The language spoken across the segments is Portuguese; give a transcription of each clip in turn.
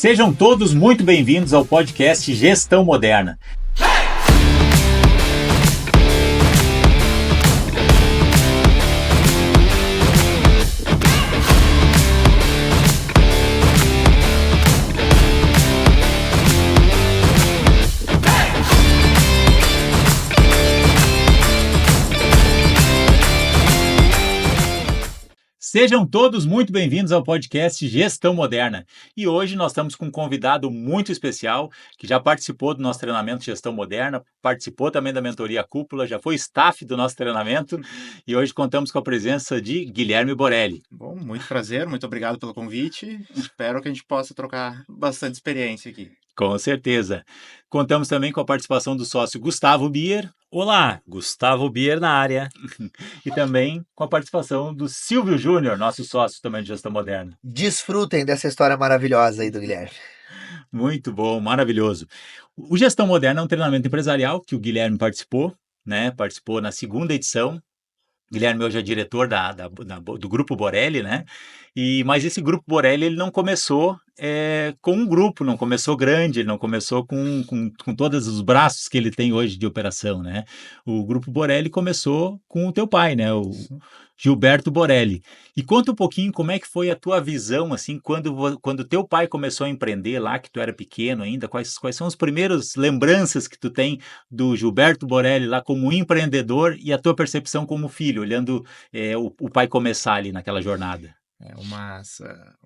Sejam todos muito bem-vindos ao podcast Gestão Moderna. Sejam todos muito bem-vindos ao podcast Gestão Moderna. E hoje nós estamos com um convidado muito especial, que já participou do nosso treinamento Gestão Moderna, participou também da mentoria Cúpula, já foi staff do nosso treinamento, e hoje contamos com a presença de Guilherme Borelli. Bom, muito prazer, muito obrigado pelo convite. Espero que a gente possa trocar bastante experiência aqui. Com certeza. Contamos também com a participação do sócio Gustavo Bier. Olá, Gustavo Bier na área. E também com a participação do Silvio Júnior, nosso sócio também de Gestão Moderna. Desfrutem dessa história maravilhosa aí do Guilherme. Muito bom, maravilhoso. O Gestão Moderna é um treinamento empresarial que o Guilherme participou, né? Participou na segunda edição. Guilherme hoje é diretor do Grupo Borelli, né? Mas esse Grupo Borelli ele não começou com um grupo, não começou grande, ele não começou com todos os braços que ele tem hoje de operação, né? O Grupo Borelli começou com o teu pai, né? O Gilberto Borelli. E conta um pouquinho como é que foi a tua visão, assim, quando teu pai começou a empreender lá, que tu era pequeno ainda, quais são as primeiras lembranças que tu tem do Gilberto Borelli lá como empreendedor e a tua percepção como filho, olhando o pai começar ali naquela jornada?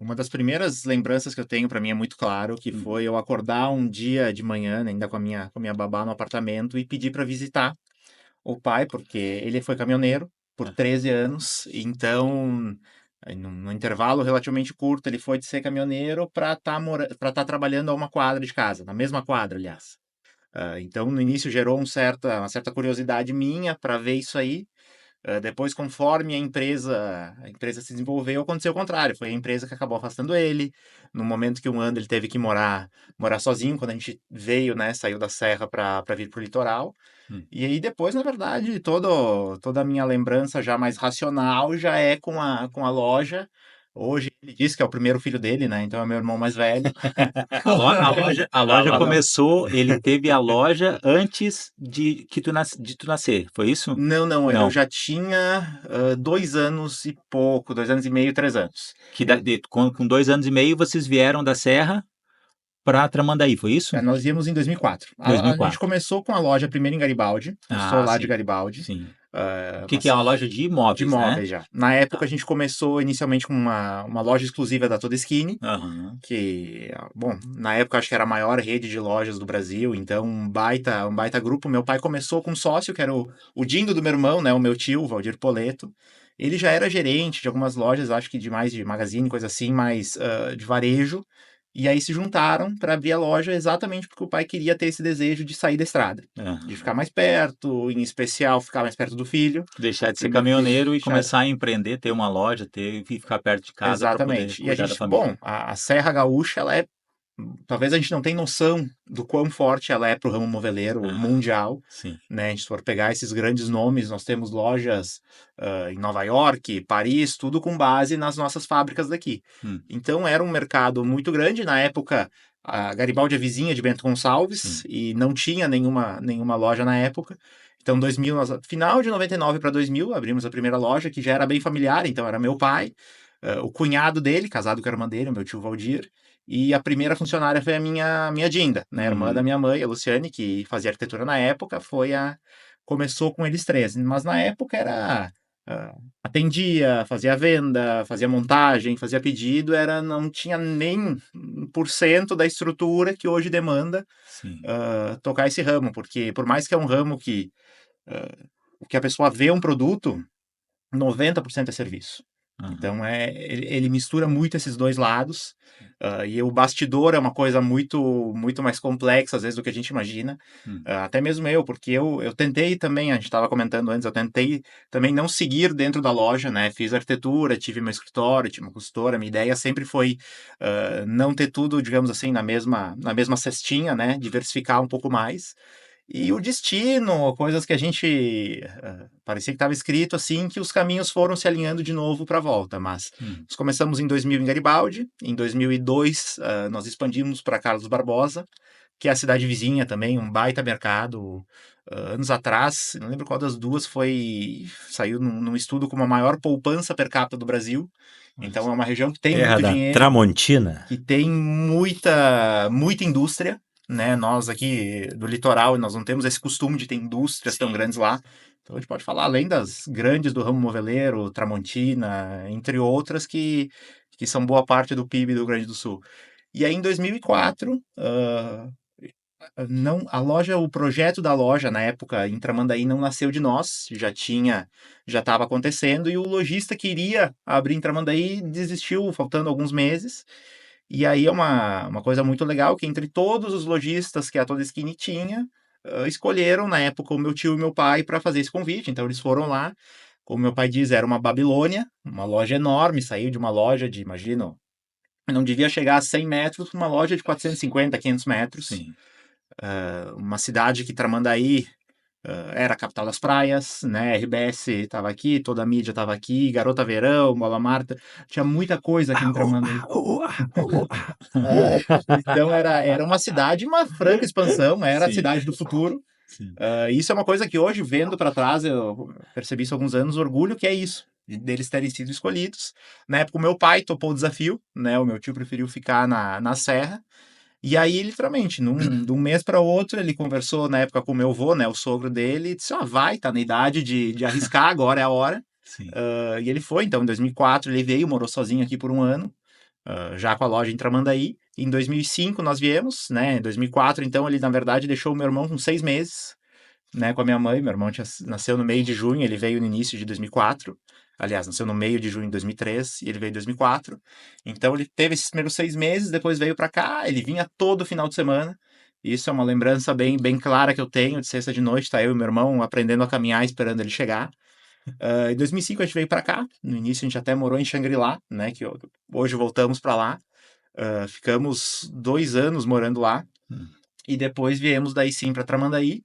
Uma das primeiras lembranças que eu tenho para mim é muito claro, que foi eu acordar um dia de manhã, né, ainda com a minha babá no apartamento, e pedir para visitar o pai, porque ele foi caminhoneiro por 13 anos, então, num intervalo relativamente curto, ele foi de ser caminhoneiro para estar trabalhando a uma quadra de casa, na mesma quadra, aliás. Então, no início gerou uma certa curiosidade minha para ver isso aí. Depois, conforme a empresa se desenvolveu, aconteceu o contrário. Foi a empresa que acabou afastando ele. No momento que um ano ele teve que morar sozinho, quando a gente veio, né, saiu da serra para vir para o litoral. E aí depois, na verdade, toda a minha lembrança já mais racional já é com a loja. Hoje ele diz que é o primeiro filho dele, né? Então é meu irmão mais velho. A loja começou, ele teve a loja antes de tu nascer, foi isso? Não, eu já tinha 2 anos e pouco, 2 anos e meio, 3 anos. Com 2 anos e meio vocês vieram da Serra para Tramandaí, foi isso? Nós viemos em 2004. 2004. A gente começou com a loja primeiro em Garibaldi. Eu sou lá de Garibaldi. Sim. O que é uma loja de imóveis, de imóveis, já. Na época, a gente começou inicialmente com uma loja exclusiva da Todeskine, que, bom, na época acho que era a maior rede de lojas do Brasil, então um baita grupo. Meu pai começou com um sócio, que era o Dindo do meu irmão, né, o meu tio, Valdir Poleto. Ele já era gerente de algumas lojas, acho que de Magazine, coisa assim, mais de varejo. E aí se juntaram para abrir a loja exatamente porque o pai queria ter esse desejo de sair da estrada, de ficar mais perto, em especial ficar mais perto do filho. Deixar de ser caminhoneiro e começar a empreender, ter uma loja, e ficar perto de casa. Exatamente. E a gente, a Serra Gaúcha, ela talvez a gente não tenha noção do quão forte ela é para o ramo moveleiro mundial. Sim. Né? Se for pegar esses grandes nomes, nós temos lojas em Nova York, Paris, tudo com base nas nossas fábricas daqui. Então era um mercado muito grande. Na época, a Garibaldi é vizinha de Bento Gonçalves e não tinha nenhuma loja na época. Então, final de 99 para 2000, abrimos a primeira loja, que já era bem familiar. Então, era meu pai, o cunhado dele, casado com a irmã dele, o meu tio Valdir. E a primeira funcionária foi a minha Dinda, né, irmã da minha mãe, a Luciane, que fazia arquitetura na época, começou com eles 3. Mas na época era atendia, fazia venda, fazia montagem, fazia pedido, não tinha nem 1% da estrutura que hoje demanda tocar esse ramo, porque por mais que é um ramo que a pessoa vê um produto, 90% é serviço. Então, ele mistura muito esses dois lados, e o bastidor é uma coisa muito, muito mais complexa, às vezes, do que a gente imagina. Até mesmo porque eu tentei também, a gente estava comentando antes, eu tentei também não seguir dentro da loja, né? Fiz arquitetura, tive meu escritório, tive uma consultora, minha ideia sempre foi não ter tudo, digamos assim, na mesma cestinha, né? Diversificar um pouco mais. E o destino, coisas que a gente parecia que estava escrito assim, que os caminhos foram se alinhando de novo para a volta. Mas nós começamos em 2000 em Garibaldi, em 2002 nós expandimos para Carlos Barbosa, que é a cidade vizinha também, um baita mercado. Anos atrás, não lembro qual das duas saiu num estudo como a maior poupança per capita do Brasil. Então é uma região que tem Terra muito da dinheiro, Tramontina. que tem muita indústria, né? Nós aqui do litoral, nós não temos esse costume de ter indústrias tão grandes lá. Então a gente pode falar, além das grandes do ramo moveleiro, Tramontina, entre outras, que são boa parte do PIB do Rio Grande do Sul. E aí em 2004, não, o projeto da loja na época em Tramandaí não nasceu de nós, já estava acontecendo, e o lojista que iria abrir em Tramandaí desistiu, faltando alguns meses. E aí é uma coisa muito legal, que entre todos os lojistas que a Toda Skinny tinha, escolheram na época o meu tio e meu pai para fazer esse convite, então eles foram lá. Como meu pai diz, era uma Babilônia, uma loja enorme, saiu de uma loja de, imagino, não devia chegar a 100 metros, uma loja de 450, 500 metros. Sim. Uma cidade que Tramandaí era a capital das praias, né? RBS estava aqui, toda a mídia estava aqui, Garota Verão, Bola Marta, tinha muita coisa aqui em Tramandaí. Então era uma cidade, uma franca expansão, era a cidade do futuro. Isso é uma coisa que hoje, vendo para trás, eu percebi isso há alguns anos, orgulho que é isso, deles terem sido escolhidos. Na época, o meu pai topou o desafio, né? O meu tio preferiu ficar na Serra. E aí, literalmente, de um mês para outro, ele conversou na época com o meu avô, né, o sogro dele, e disse: vai, tá na idade de arriscar, agora é a hora. E ele foi, então, em 2004 ele veio, morou sozinho aqui por um ano, já com a loja em Tramandaí. Em 2005 nós viemos, né, em 2004, então, ele, na verdade, deixou o meu irmão com 6 meses, né, com a minha mãe. Meu irmão nasceu no meio de junho, ele veio no início de 2004. Aliás, nasceu no meio de junho de 2003 e ele veio em 2004. Então ele teve esses primeiros 6 meses, depois veio para cá, ele vinha todo final de semana. Isso é uma lembrança bem clara que eu tenho de sexta de noite, tá eu e meu irmão aprendendo a caminhar, esperando ele chegar. Em 2005 a gente veio para cá, no início a gente até morou em Xangri-Lá, né, que hoje voltamos para lá. Ficamos 2 anos morando lá e depois viemos daí sim para Tramandaí.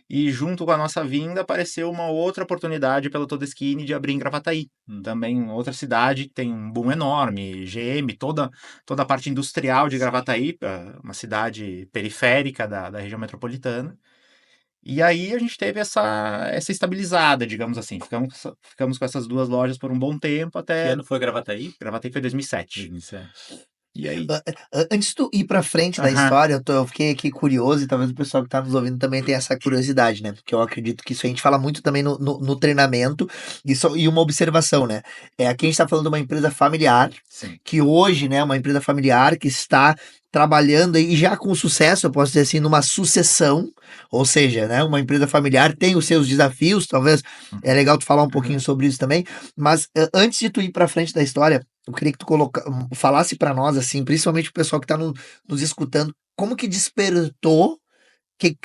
E junto com a nossa vinda apareceu uma outra oportunidade pela Toda Skinny de abrir em Gravataí. Também outra cidade que tem um boom enorme, GM, toda a parte industrial de Gravataí, uma cidade periférica da região metropolitana. E aí a gente teve essa estabilizada, digamos assim. Ficamos com essas 2 lojas por um bom tempo Que até... ano foi Gravataí? Gravataí foi 2007. 2007. E aí? Antes de tu ir pra frente da história, eu fiquei aqui curioso, e talvez o pessoal que tá nos ouvindo também tenha essa curiosidade, né? Porque eu acredito que isso a gente fala muito também no treinamento, e uma observação, né? Aqui a gente tá falando de uma empresa familiar, Sim. que hoje, né, uma empresa familiar que está trabalhando e já com sucesso, eu posso dizer assim, numa sucessão, ou seja, né, uma empresa familiar tem os seus desafios, talvez é legal tu falar um pouquinho sobre isso também, mas antes de tu ir pra frente da história, eu queria que tu falasse para nós, assim, principalmente o pessoal que está nos escutando, como que despertou,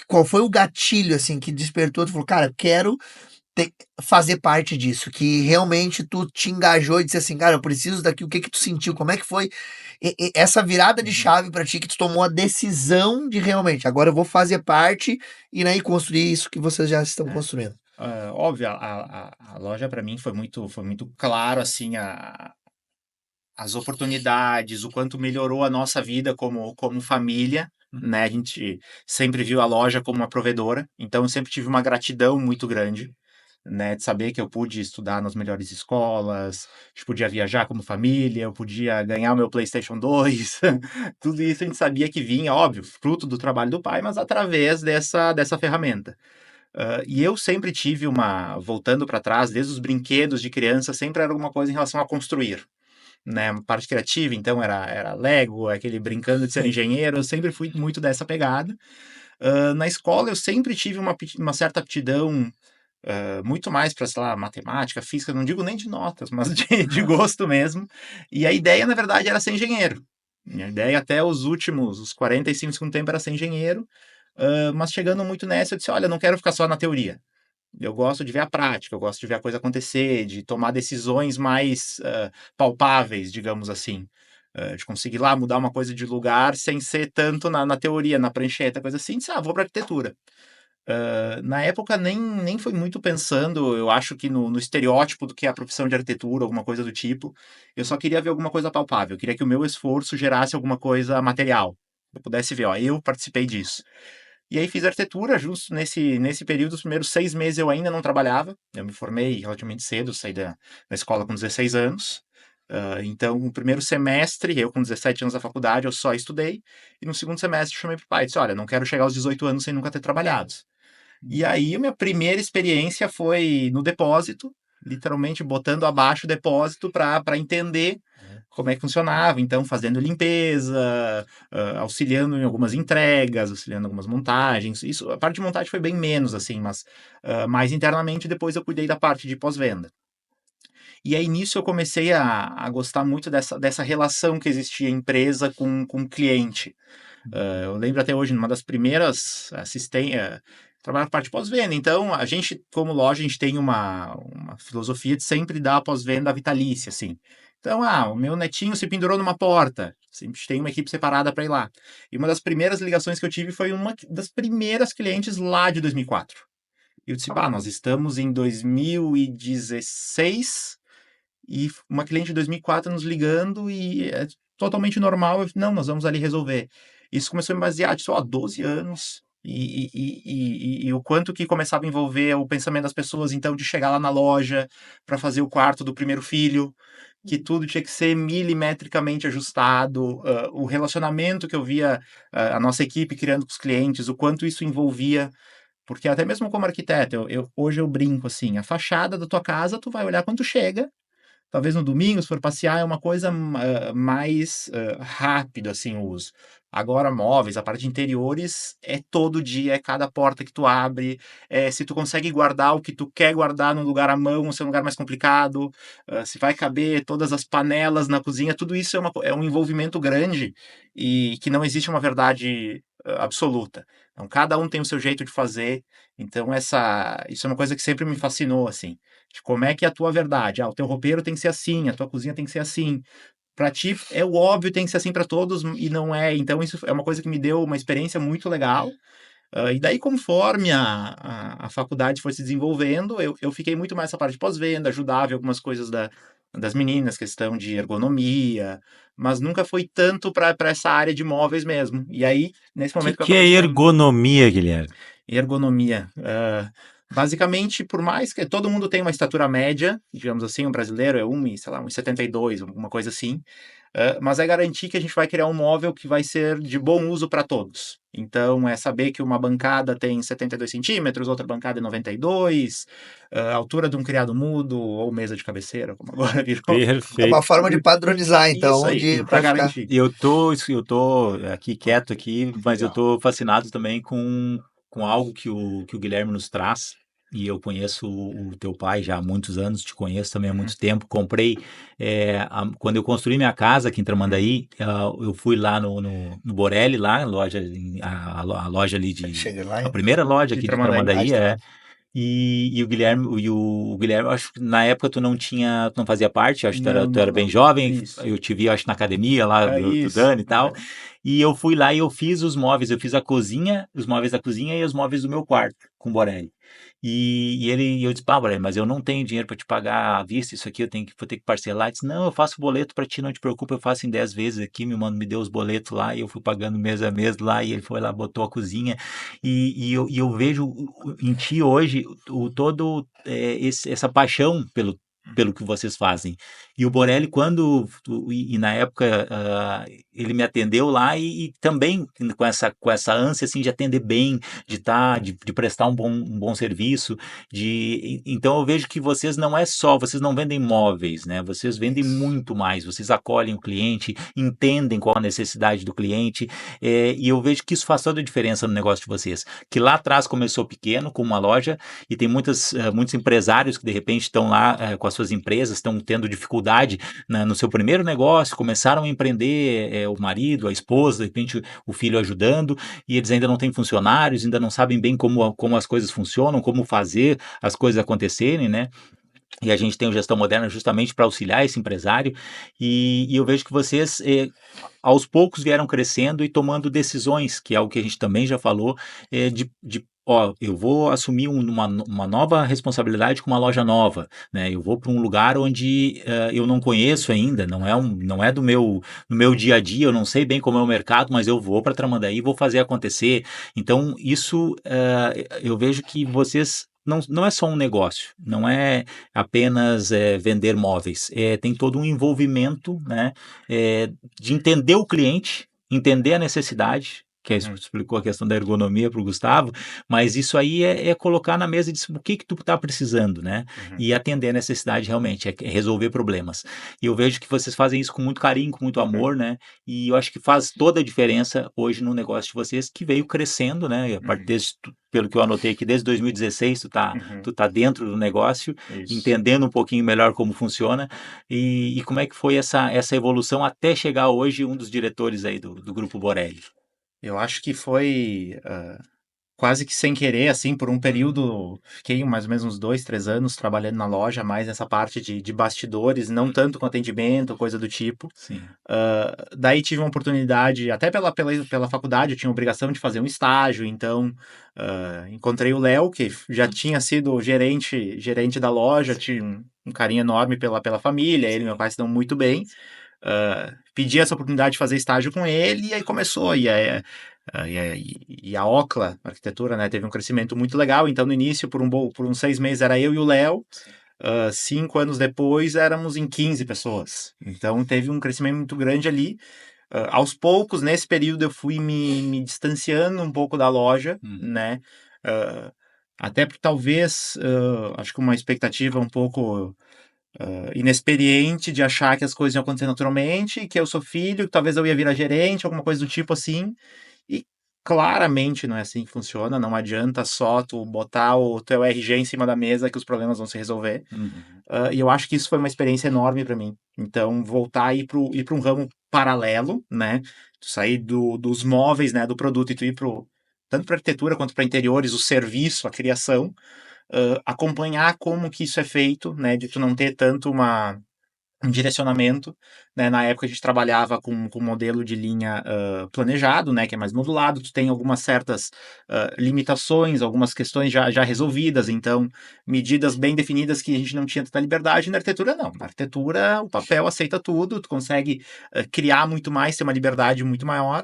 qual foi o gatilho, assim, que despertou, tu falou, cara, quero fazer parte disso, que realmente tu te engajou e disse assim, cara, eu preciso daqui, o que tu sentiu, como é que foi essa virada de chave para ti, que tu tomou a decisão de realmente, agora eu vou fazer parte e aí construir isso que vocês já estão construindo. Óbvio, a loja para mim foi muito claro, assim, as oportunidades, o quanto melhorou a nossa vida como família, né? A gente sempre viu a loja como uma provedora, então eu sempre tive uma gratidão muito grande, né? De saber que eu pude estudar nas melhores escolas, a gente podia viajar como família, eu podia ganhar o meu PlayStation 2, tudo isso a gente sabia que vinha, óbvio, fruto do trabalho do pai, mas através dessa ferramenta. E eu sempre tive voltando para trás, desde os brinquedos de criança, sempre era alguma coisa em relação a construir, né, uma parte criativa, então era Lego, aquele brincando de ser engenheiro, eu sempre fui muito dessa pegada. Na escola eu sempre tive uma certa aptidão, muito mais para, sei lá, matemática, física, não digo nem de notas, mas de gosto mesmo. E a ideia, na verdade, era ser engenheiro. Minha ideia até os 45 segundos tempo era ser engenheiro, mas chegando muito nessa, eu disse, olha, não quero ficar só na teoria. Eu gosto de ver a prática, eu gosto de ver a coisa acontecer, de tomar decisões mais palpáveis, digamos assim. De conseguir lá mudar uma coisa de lugar sem ser tanto na teoria, na prancheta, coisa assim. Disse, vou para arquitetura. Na época nem foi muito pensando, eu acho que no estereótipo do que é a profissão de arquitetura, alguma coisa do tipo. Eu só queria ver alguma coisa palpável, eu queria que o meu esforço gerasse alguma coisa material. Eu pudesse ver, ó, eu participei disso. E aí fiz arquitetura, justo nesse período, os primeiros 6 meses eu ainda não trabalhava. Eu me formei relativamente cedo, saí da escola com 16 anos. Então, no primeiro semestre, eu com 17 anos da faculdade, eu só estudei. E no segundo semestre eu chamei pro pai e disse, olha, não quero chegar aos 18 anos sem nunca ter trabalhado. E aí, a minha primeira experiência foi no depósito, literalmente botando abaixo o depósito para entender como é que funcionava. Então, fazendo limpeza, auxiliando em algumas entregas, auxiliando em algumas montagens. Isso, a parte de montagem foi bem menos, assim, mas mais internamente depois eu cuidei da parte de pós-venda. E aí, nisso, eu comecei a gostar muito dessa relação que existia empresa com cliente. Eu lembro até hoje, numa das primeiras assistências, trabalhar na parte de pós-venda. Então, a gente, como loja, a gente tem uma filosofia de sempre dar a pós-venda vitalícia, assim. Então, o meu netinho se pendurou numa porta. Sempre tem uma equipe separada para ir lá. E uma das primeiras ligações que eu tive foi uma das primeiras clientes lá de 2004. E eu disse, nós estamos em 2016 e uma cliente de 2004 nos ligando e é totalmente normal. Não, nós vamos ali resolver. Isso começou a me basear, disse, 12 anos. E o quanto que começava a envolver o pensamento das pessoas, então, de chegar lá na loja para fazer o quarto do primeiro filho, que tudo tinha que ser milimetricamente ajustado, o relacionamento que eu via a nossa equipe criando com os clientes, o quanto isso envolvia, porque até mesmo como arquiteto, hoje eu brinco assim, a fachada da tua casa, tu vai olhar quando tu chega. Talvez no domingo, se for passear, é uma coisa mais rápido, assim, o uso. Agora, móveis, a parte de interiores, é todo dia, é cada porta que tu abre, se tu consegue guardar o que tu quer guardar num lugar à mão, ou se é um lugar mais complicado, se vai caber todas as panelas na cozinha, tudo isso é um envolvimento grande e que não existe uma verdade absoluta. Então, cada um tem o seu jeito de fazer, então isso é uma coisa que sempre me fascinou, assim. De como é que é a tua verdade. O teu roupeiro tem que ser assim, a tua cozinha tem que ser assim. Para ti é o óbvio, tem que ser assim para todos e não é. Então isso é uma coisa que me deu uma experiência muito legal. E daí, conforme a faculdade foi se desenvolvendo, eu fiquei muito mais essa parte de pós-venda, ajudava em algumas coisas das meninas, questão de ergonomia, mas nunca foi tanto para essa área de móveis mesmo. E aí, nesse momento que eu que é ergonomia, Guilherme? Ergonomia. Basicamente, por mais que todo mundo tenha uma estatura média, digamos assim, o brasileiro é 1,72, alguma coisa assim, mas é garantir que a gente vai criar um móvel que vai ser de bom uso para todos. Então, é saber que uma bancada tem 72 centímetros, outra bancada é 92, a altura de um criado mudo ou mesa de cabeceira, como agora virou. Perfeito. É uma forma de padronizar, então, para garantir. Eu tô aqui quieto aqui, mas eu tô fascinado também com algo que o Guilherme nos traz. E eu conheço o teu pai já há muitos anos, te conheço também há muito tempo. Comprei, quando eu construí minha casa aqui em Tramandaí, eu fui lá no Borelli, lá, a loja ali Chega lá, a primeira loja aqui de Tramandaí, Tramandaí. E o Guilherme, eu acho que na época tu não fazia parte, acho que tu era bem Não. jovem, Isso. eu te vi, acho, na academia lá do Isso. Dani e tal, e eu fui lá e eu fiz os móveis, eu fiz a cozinha, os móveis da cozinha e os móveis do meu quarto, com o Borelli. Eu disse, Borelli, mas eu não tenho dinheiro para te pagar à vista, isso aqui vou ter que parcelar. Ele disse, não, eu faço boleto para ti, não te preocupa, eu faço em 10 vezes aqui, me deu os boletos lá, e eu fui pagando mês a mês lá, e ele foi lá, botou a cozinha, eu vejo em ti hoje todo essa paixão pelo que vocês fazem. E o Borelli, na época, ele me atendeu lá e também com essa ânsia assim, de atender bem, de prestar um bom serviço. Então eu vejo que vocês vocês não vendem móveis, né? Vocês vendem muito mais, vocês acolhem o cliente, entendem qual a necessidade do cliente, e eu vejo que isso faz toda a diferença no negócio de vocês. Que lá atrás começou pequeno, com uma loja, e tem muitos empresários que de repente estão lá com as suas empresas, estão tendo dificuldade no seu primeiro negócio, começaram a empreender, o marido, a esposa, de repente o filho ajudando, e eles ainda não têm funcionários, ainda não sabem bem como as coisas funcionam, como fazer as coisas acontecerem, né? E a gente tem o Gestão Moderna justamente para auxiliar esse empresário, e eu vejo que vocês, aos poucos, vieram crescendo e tomando decisões, que é o que a gente também já falou, de ó, eu vou assumir uma nova responsabilidade com uma loja nova, né? Eu vou para um lugar onde eu não conheço ainda, não é do meu dia a dia, eu não sei bem como é o mercado, mas eu vou para Tramandaí e vou fazer acontecer. Então, isso eu vejo que vocês não é só um negócio, não é apenas vender móveis, tem todo um envolvimento, né, de entender o cliente, entender a necessidade, que explicou a questão da ergonomia para o Gustavo, mas isso aí é colocar na mesa e dizer o que tu está precisando, né? E atender a necessidade realmente, é resolver problemas. E eu vejo que vocês fazem isso com muito carinho, com muito amor, né? E eu acho que faz toda a diferença hoje no negócio de vocês, que veio crescendo, né? A partir pelo que eu anotei aqui, desde 2016 tu tá dentro do negócio, entendendo um pouquinho melhor como funciona e como é que foi essa evolução até chegar hoje um dos diretores aí do Grupo Borelli. Eu acho que foi quase que sem querer, assim, por um período, fiquei mais ou menos uns 2, 3 anos trabalhando na loja, mais nessa parte de bastidores, não tanto com atendimento, coisa do tipo. Sim. Daí tive uma oportunidade, até pela faculdade, eu tinha a obrigação de fazer um estágio, então encontrei o Léo, que já tinha sido gerente da loja, tinha um carinho enorme pela família, ele e meu pai se dão muito bem. Pedi essa oportunidade de fazer estágio com ele e aí começou. E a Ocla Arquitetura, né, teve um crescimento muito legal. Então, no início, por uns 6 meses, era eu e o Léo. 5 anos depois, éramos em 15 pessoas. Então, teve um crescimento muito grande ali. Aos poucos, nesse período, eu fui me distanciando um pouco da loja, né? Até porque talvez, acho que uma expectativa um pouco inexperiente de achar que as coisas iam acontecer naturalmente, que eu sou filho, que talvez eu ia virar gerente, alguma coisa do tipo assim. E claramente não é assim que funciona, não adianta só tu botar o teu RG em cima da mesa que os problemas vão se resolver. E eu acho que isso foi uma experiência enorme para mim. Então, voltar e ir para um ramo paralelo, né? Tu sair dos móveis, né, do produto e tu ir tanto para arquitetura quanto para interiores, o serviço, a criação, acompanhar como que isso é feito, né? De tu não ter tanto um direcionamento, né? Na época a gente trabalhava com um modelo de linha planejado, né? Que é mais modulado, tu tem algumas certas limitações, algumas questões já resolvidas, então medidas bem definidas que a gente não tinha tanta liberdade. Na arquitetura não, na arquitetura o papel aceita tudo, tu consegue criar muito mais, ter uma liberdade muito maior.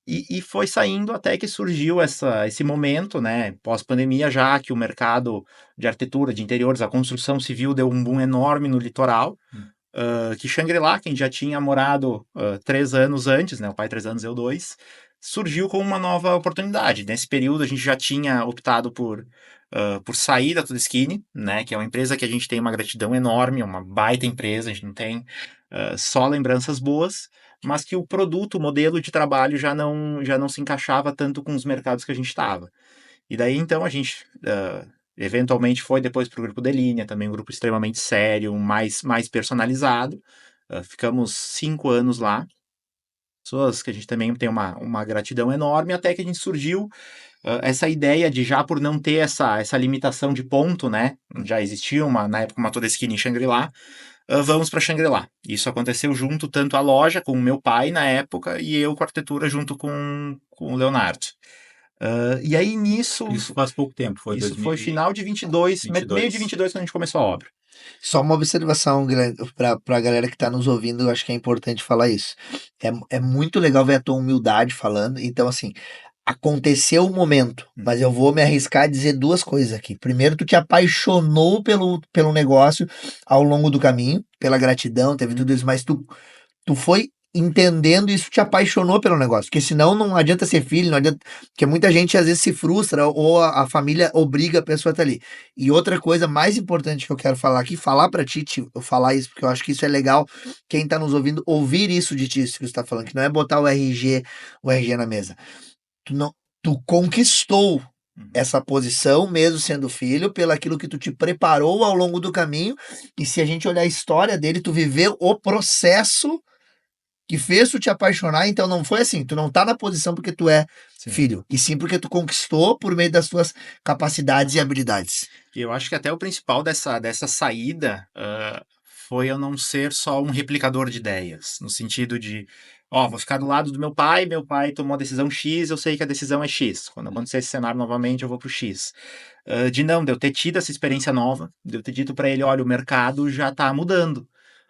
E foi saindo até que surgiu esse momento, né, pós-pandemia, já que o mercado de arquitetura, de interiores, a construção civil deu um boom enorme no litoral, que Xangri-Lá, quem já tinha morado 3 anos antes, né, o pai 3 anos, eu 2, surgiu com uma nova oportunidade. Nesse período a gente já tinha optado por sair da Tudeskine, né, que é uma empresa que a gente tem uma gratidão enorme, uma baita empresa, a gente não tem só lembranças boas, mas que o produto, o modelo de trabalho já não se encaixava tanto com os mercados que a gente estava. E daí, então, a gente eventualmente foi depois para o Grupo Delinea, também um grupo extremamente sério, mais personalizado. Ficamos 5 anos lá. Pessoas que a gente também tem uma gratidão enorme, até que a gente surgiu essa ideia de, já por não ter essa limitação de ponto, né? Já existia na época uma Tudeskine em Xangri-Lá, vamos para Xangri-Lá. Isso aconteceu junto, tanto a loja com o meu pai na época e eu com a arquitetura junto com o Leonardo. E aí nisso... Isso faz pouco tempo, foi Isso foi final de 22, meio de 22 quando a gente começou a obra. Só uma observação para a galera que está nos ouvindo, eu acho que é importante falar isso. É muito legal ver a tua humildade falando. Então, assim, aconteceu o momento, mas eu vou me arriscar a dizer 2 coisas aqui. Primeiro, tu te apaixonou pelo negócio ao longo do caminho, pela gratidão, teve tudo isso, mas tu foi entendendo isso, te apaixonou pelo negócio, porque senão não adianta ser filho, não adianta, porque muita gente às vezes se frustra ou a família obriga a pessoa a estar ali. E outra coisa mais importante que eu quero falar aqui, falar pra ti, eu falar isso, porque eu acho que isso é legal, quem tá nos ouvindo, ouvir isso de ti, isso que você tá falando, que não é botar o RG na mesa. Tu conquistou essa posição, mesmo sendo filho, pelo aquilo que tu te preparou ao longo do caminho, e se a gente olhar a história dele, tu viveu o processo que fez tu te apaixonar, então não foi assim, tu não tá na posição porque tu é filho, e sim porque tu conquistou por meio das tuas capacidades e habilidades. E eu acho que até o principal dessa saída foi eu não ser só um replicador de ideias, no sentido de, vou ficar do lado do meu pai tomou a decisão X, eu sei que a decisão é X. Quando acontecer esse cenário novamente, eu vou pro X. De eu ter tido essa experiência nova, de eu ter dito para ele, olha, o mercado já está mudando.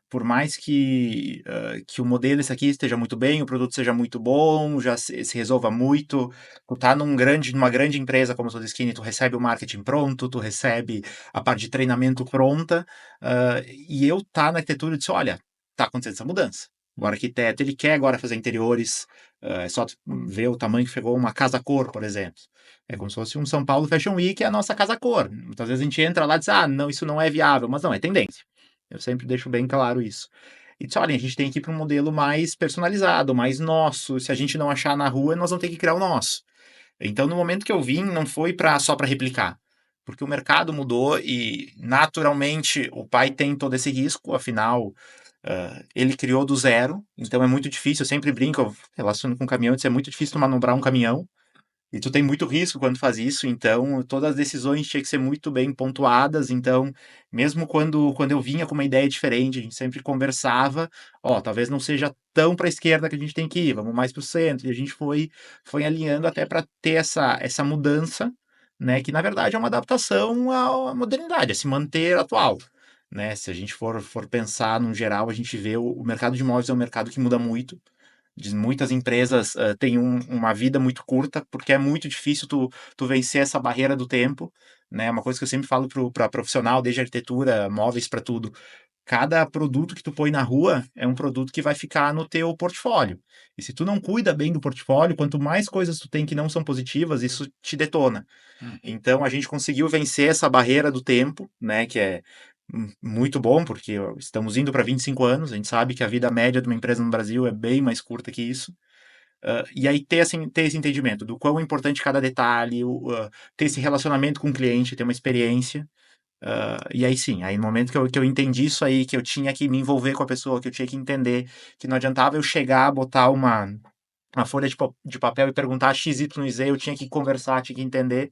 Por mais que o modelo esse aqui esteja muito bem, o produto seja muito bom, já se resolva muito, tu tá numa grande empresa como a Soda Skinny, tu recebe o marketing pronto, tu recebe a parte de treinamento pronta, e eu tá na arquitetura e disse, olha, tá acontecendo essa mudança. O arquiteto, ele quer agora fazer interiores, é só tu ver o tamanho que pegou uma casa-cor, por exemplo. É como se fosse um São Paulo Fashion Week, é a nossa casa-cor. Muitas vezes a gente entra lá e diz, não, isso não é viável, mas não, é tendência. Eu sempre deixo bem claro isso. E disse, olha, a gente tem que ir para um modelo mais personalizado, mais nosso. Se a gente não achar na rua, nós vamos ter que criar o nosso. Então, no momento que eu vim, não foi só para replicar. Porque o mercado mudou e, naturalmente, o pai tem todo esse risco. Afinal, ele criou do zero. Então, é muito difícil. Eu sempre brinco, eu relaciono com caminhão, é muito difícil manobrar um caminhão. E tu tem muito risco quando faz isso, então todas as decisões tinham que ser muito bem pontuadas, então mesmo quando eu vinha com uma ideia diferente, a gente sempre conversava, talvez não seja tão para a esquerda que a gente tem que ir, vamos mais para o centro, e a gente foi alinhando até para ter essa mudança, né, que na verdade é uma adaptação à modernidade, a se manter atual. Né? Se a gente for pensar no geral, a gente vê o mercado de imóveis é um mercado que muda muito, muitas empresas têm uma vida muito curta, porque é muito difícil tu vencer essa barreira do tempo, né? Uma coisa que eu sempre falo para profissional, desde arquitetura, móveis para tudo. Cada produto que tu põe na rua é um produto que vai ficar no teu portfólio. E se tu não cuida bem do portfólio, quanto mais coisas tu tem que não são positivas, isso te detona. Então a gente conseguiu vencer essa barreira do tempo, né? Que é muito bom, porque estamos indo para 25 anos, a gente sabe que a vida média de uma empresa no Brasil é bem mais curta que isso. E aí ter esse entendimento do quão importante cada detalhe, ter esse relacionamento com o cliente, ter uma experiência. E aí sim, aí no momento que eu entendi isso aí, que eu tinha que me envolver com a pessoa, que eu tinha que entender, que não adiantava eu chegar, botar uma folha de papel e perguntar X, Y e Z, eu tinha que conversar, tinha que entender.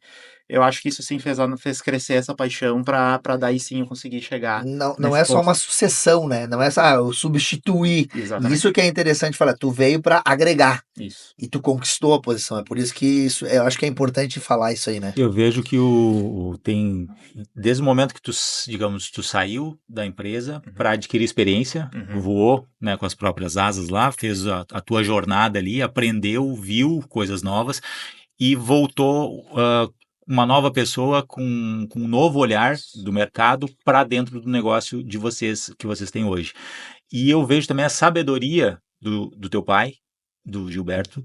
Eu acho que isso sim fez crescer essa paixão para daí sim eu conseguir chegar Não nesse é só uma posto. sucessão, né? Não é só eu substituir. Exatamente. Isso que é interessante falar, tu veio para agregar. Isso. E tu conquistou a posição. É por isso que isso, eu acho que é importante falar isso aí, né? Eu vejo que tem desde o momento que tu saiu da empresa para adquirir experiência, voou, né, com as próprias asas lá, fez a tua jornada ali, aprendeu, viu coisas novas e voltou uma nova pessoa com um novo olhar do mercado para dentro do negócio de vocês que vocês têm hoje. E eu vejo também a sabedoria do teu pai, do Gilberto,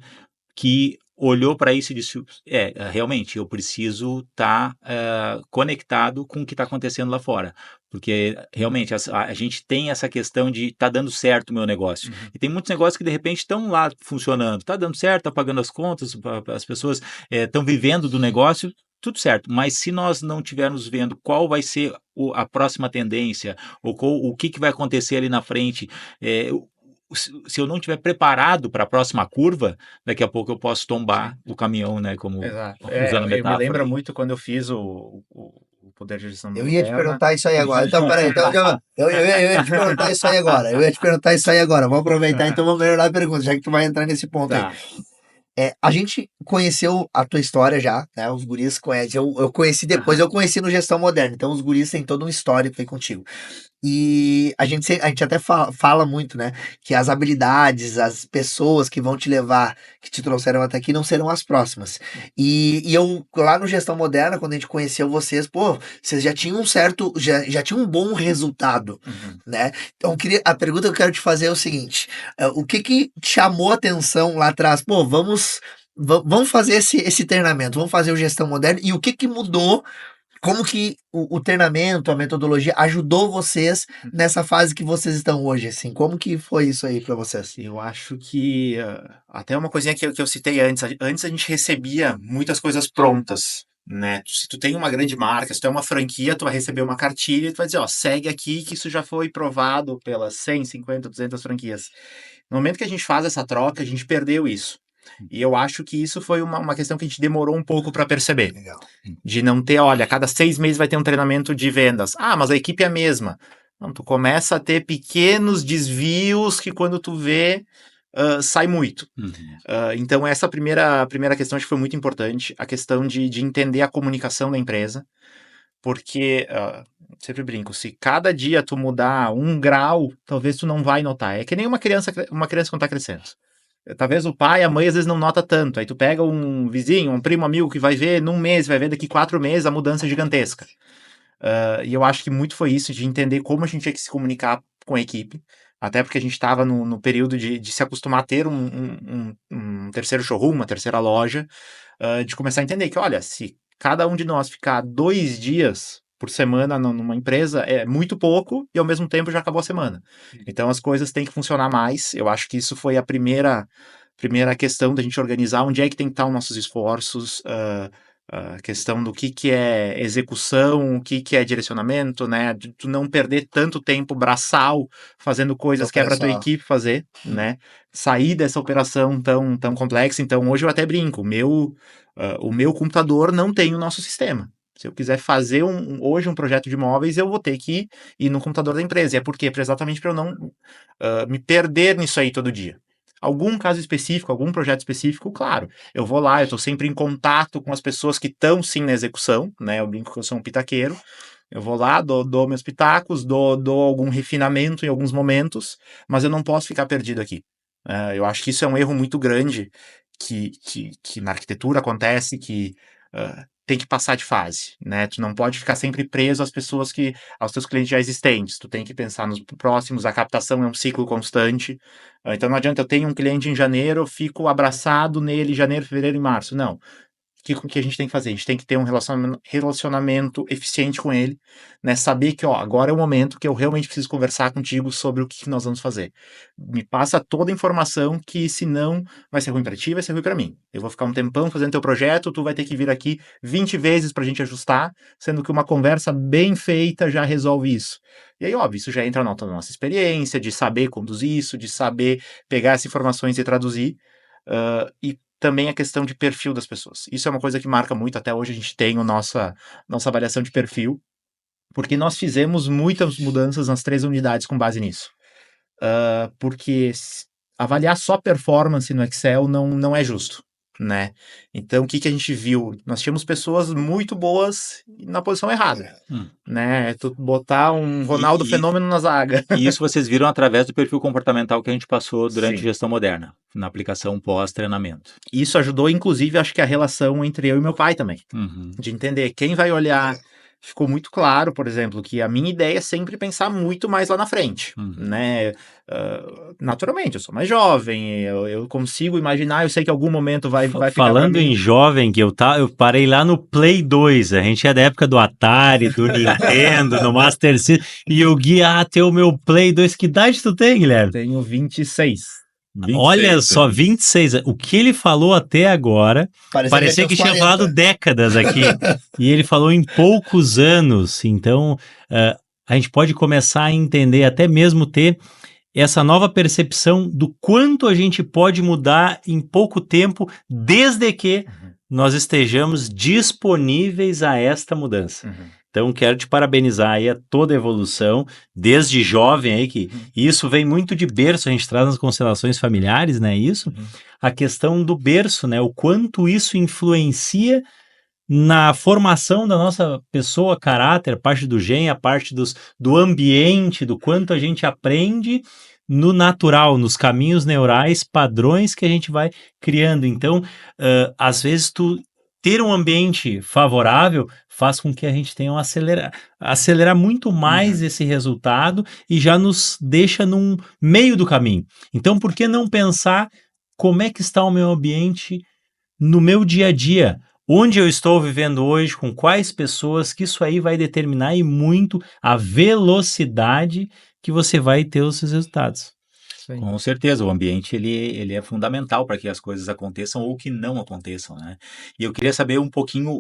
que olhou para isso e disse, realmente, eu preciso estar conectado com o que está acontecendo lá fora, porque realmente a gente tem essa questão de tá dando certo o meu negócio, e tem muitos negócios que de repente estão lá funcionando, tá dando certo, tá pagando as contas, as pessoas estão vivendo do negócio, tudo certo, mas se nós não estivermos vendo qual vai ser a próxima tendência, ou o que vai acontecer ali na frente, se eu não estiver preparado para a próxima curva, daqui a pouco eu posso tombar o caminhão, né? Como Exato. usando a metáfora. Me lembra muito quando eu fiz o Poder de Gestão Eu ia te Moderna. perguntar isso aí agora. Então, peraí. Eu ia te perguntar isso aí agora. Vamos aproveitar, então vamos melhorar a pergunta, já que tu vai entrar nesse ponto aí. A gente conheceu a tua história já, né? Os guris conhecem. Eu conheci depois, eu conheci no Gestão Moderna. Então, os guris têm toda uma história que foi contigo. E a gente até fala muito, né? Que as habilidades, as pessoas que vão te levar, que te trouxeram até aqui, não serão as próximas. E eu, lá no Gestão Moderna, quando a gente conheceu vocês, vocês já tinham já tinham um bom resultado, né? Então, a pergunta que eu quero te fazer é o seguinte: o que chamou a atenção lá atrás? Vamos fazer esse treinamento, vamos fazer o Gestão Moderna, e o que mudou? Como que o treinamento, a metodologia ajudou vocês nessa fase que vocês estão hoje, assim? Como que foi isso aí para vocês? Eu acho que até uma coisinha que eu citei antes. Antes a gente recebia muitas coisas prontas, né? Se tu tem uma grande marca, se tu tem uma franquia, tu vai receber uma cartilha e tu vai dizer, segue aqui que isso já foi provado pelas 100, 50, 200 franquias. No momento que a gente faz essa troca, a gente perdeu isso. E eu acho que isso foi uma questão que a gente demorou um pouco para perceber. Legal. De não ter, olha, a cada 6 meses vai ter um treinamento de vendas. Mas a equipe é a mesma. Não, tu começa a ter pequenos desvios que quando tu vê, sai muito. Então essa primeira questão acho que foi muito importante, a questão de entender a comunicação da empresa, porque, sempre brinco, se cada dia tu mudar 1 grau, talvez tu não vai notar. É que nem uma criança quando tá crescendo. Talvez o pai, a mãe às vezes não nota tanto. Aí tu pega um vizinho, um primo amigo que vai ver num mês, vai ver daqui 4 meses a mudança é gigantesca. E eu acho que muito foi isso, de entender como a gente tinha que se comunicar com a equipe, até porque a gente estava no período de se acostumar a ter um terceiro showroom, uma terceira loja, de começar a entender que, olha, se cada um de nós ficar 2 dias por semana numa empresa, é muito pouco e ao mesmo tempo já acabou a semana. Então as coisas têm que funcionar mais. Eu acho que isso foi a primeira questão da gente organizar onde é que tem que estar os nossos esforços, a questão do que é execução, o que é direcionamento, né? De tu não perder tanto tempo braçal fazendo coisas que é para tua equipe fazer, né? Sair dessa operação tão complexa. Então, hoje eu até brinco, o meu computador não tem o nosso sistema. Se eu quiser fazer hoje um projeto de imóveis, eu vou ter que ir no computador da empresa. E é porque exatamente para eu não me perder nisso aí todo dia. Algum caso específico, algum projeto específico, claro, eu vou lá, eu estou sempre em contato com as pessoas que estão sim na execução, né? Eu brinco que eu sou um pitaqueiro, eu vou lá, dou meus pitacos, dou algum refinamento em alguns momentos, mas eu não posso ficar perdido aqui. Eu acho que isso é um erro muito grande que na arquitetura acontece, que tem que passar de fase, né? Tu não pode ficar sempre preso aos teus clientes já existentes. Tu tem que pensar nos próximos, a captação é um ciclo constante. Então não adianta eu tenho um cliente em janeiro, eu fico abraçado nele em janeiro, fevereiro e março. Não. O que a gente tem que fazer? A gente tem que ter um relacionamento eficiente com ele, né? Saber que, ó, agora é o momento que eu realmente preciso conversar contigo sobre o que nós vamos fazer. Me passa toda a informação que, senão, vai ser ruim para ti, vai ser ruim para mim. Eu vou ficar um tempão fazendo teu projeto, tu vai ter que vir aqui 20 vezes pra gente ajustar, sendo que uma conversa bem feita já resolve isso. E aí, óbvio, isso já entra na nossa experiência, de saber conduzir isso, de saber pegar essas informações e traduzir. E também a questão de perfil das pessoas. Isso é uma coisa que marca muito, até hoje a gente tem a nossa avaliação de perfil, porque nós fizemos muitas mudanças nas 3 unidades com base nisso. Porque avaliar só performance no Excel não é justo, né? Então, o que a gente viu? Nós tínhamos pessoas muito boas na posição errada, né? Tu botar um Ronaldo Fenômeno na zaga. E isso vocês viram através do perfil comportamental que a gente passou durante Sim. Gestão Moderna, na aplicação pós-treinamento. Isso ajudou, inclusive, acho que a relação entre eu e meu pai também. De entender quem vai olhar. Ficou muito claro, por exemplo, que a minha ideia é sempre pensar muito mais lá na frente, né? Naturalmente, eu sou mais jovem, eu consigo imaginar, eu sei que em algum momento vai ficar. Falando em jovem, que eu parei lá no Play 2, a gente é da época do Atari, do Nintendo, do Master System, e o Gui, tem o meu Play 2, que idade tu tem, Guilherme? Tenho 26. 26, olha só, 26. O que ele falou até agora, parecia que tinha falado décadas aqui. E ele falou em poucos anos. Então, a gente pode começar a entender, até mesmo ter essa nova percepção do quanto a gente pode mudar em pouco tempo, desde que nós estejamos disponíveis a esta mudança. Então, quero te parabenizar aí a toda a evolução, desde jovem aí, que isso vem muito de berço, a gente traz nas constelações familiares, né, isso? A questão do berço, né, o quanto isso influencia na formação da nossa pessoa, caráter, a parte do gen, a parte do ambiente, do quanto a gente aprende no natural, nos caminhos neurais, padrões que a gente vai criando. Então, às vezes ter um ambiente favorável faz com que a gente tenha acelerar muito mais esse resultado e já nos deixa num meio do caminho. Então, por que não pensar como é que está o meu ambiente no meu dia a dia? Onde eu estou vivendo hoje, com quais pessoas, que isso aí vai determinar e muito a velocidade que você vai ter os seus resultados. Sim. Com certeza, o ambiente ele é fundamental para que as coisas aconteçam ou que não aconteçam, né? E eu queria saber um pouquinho,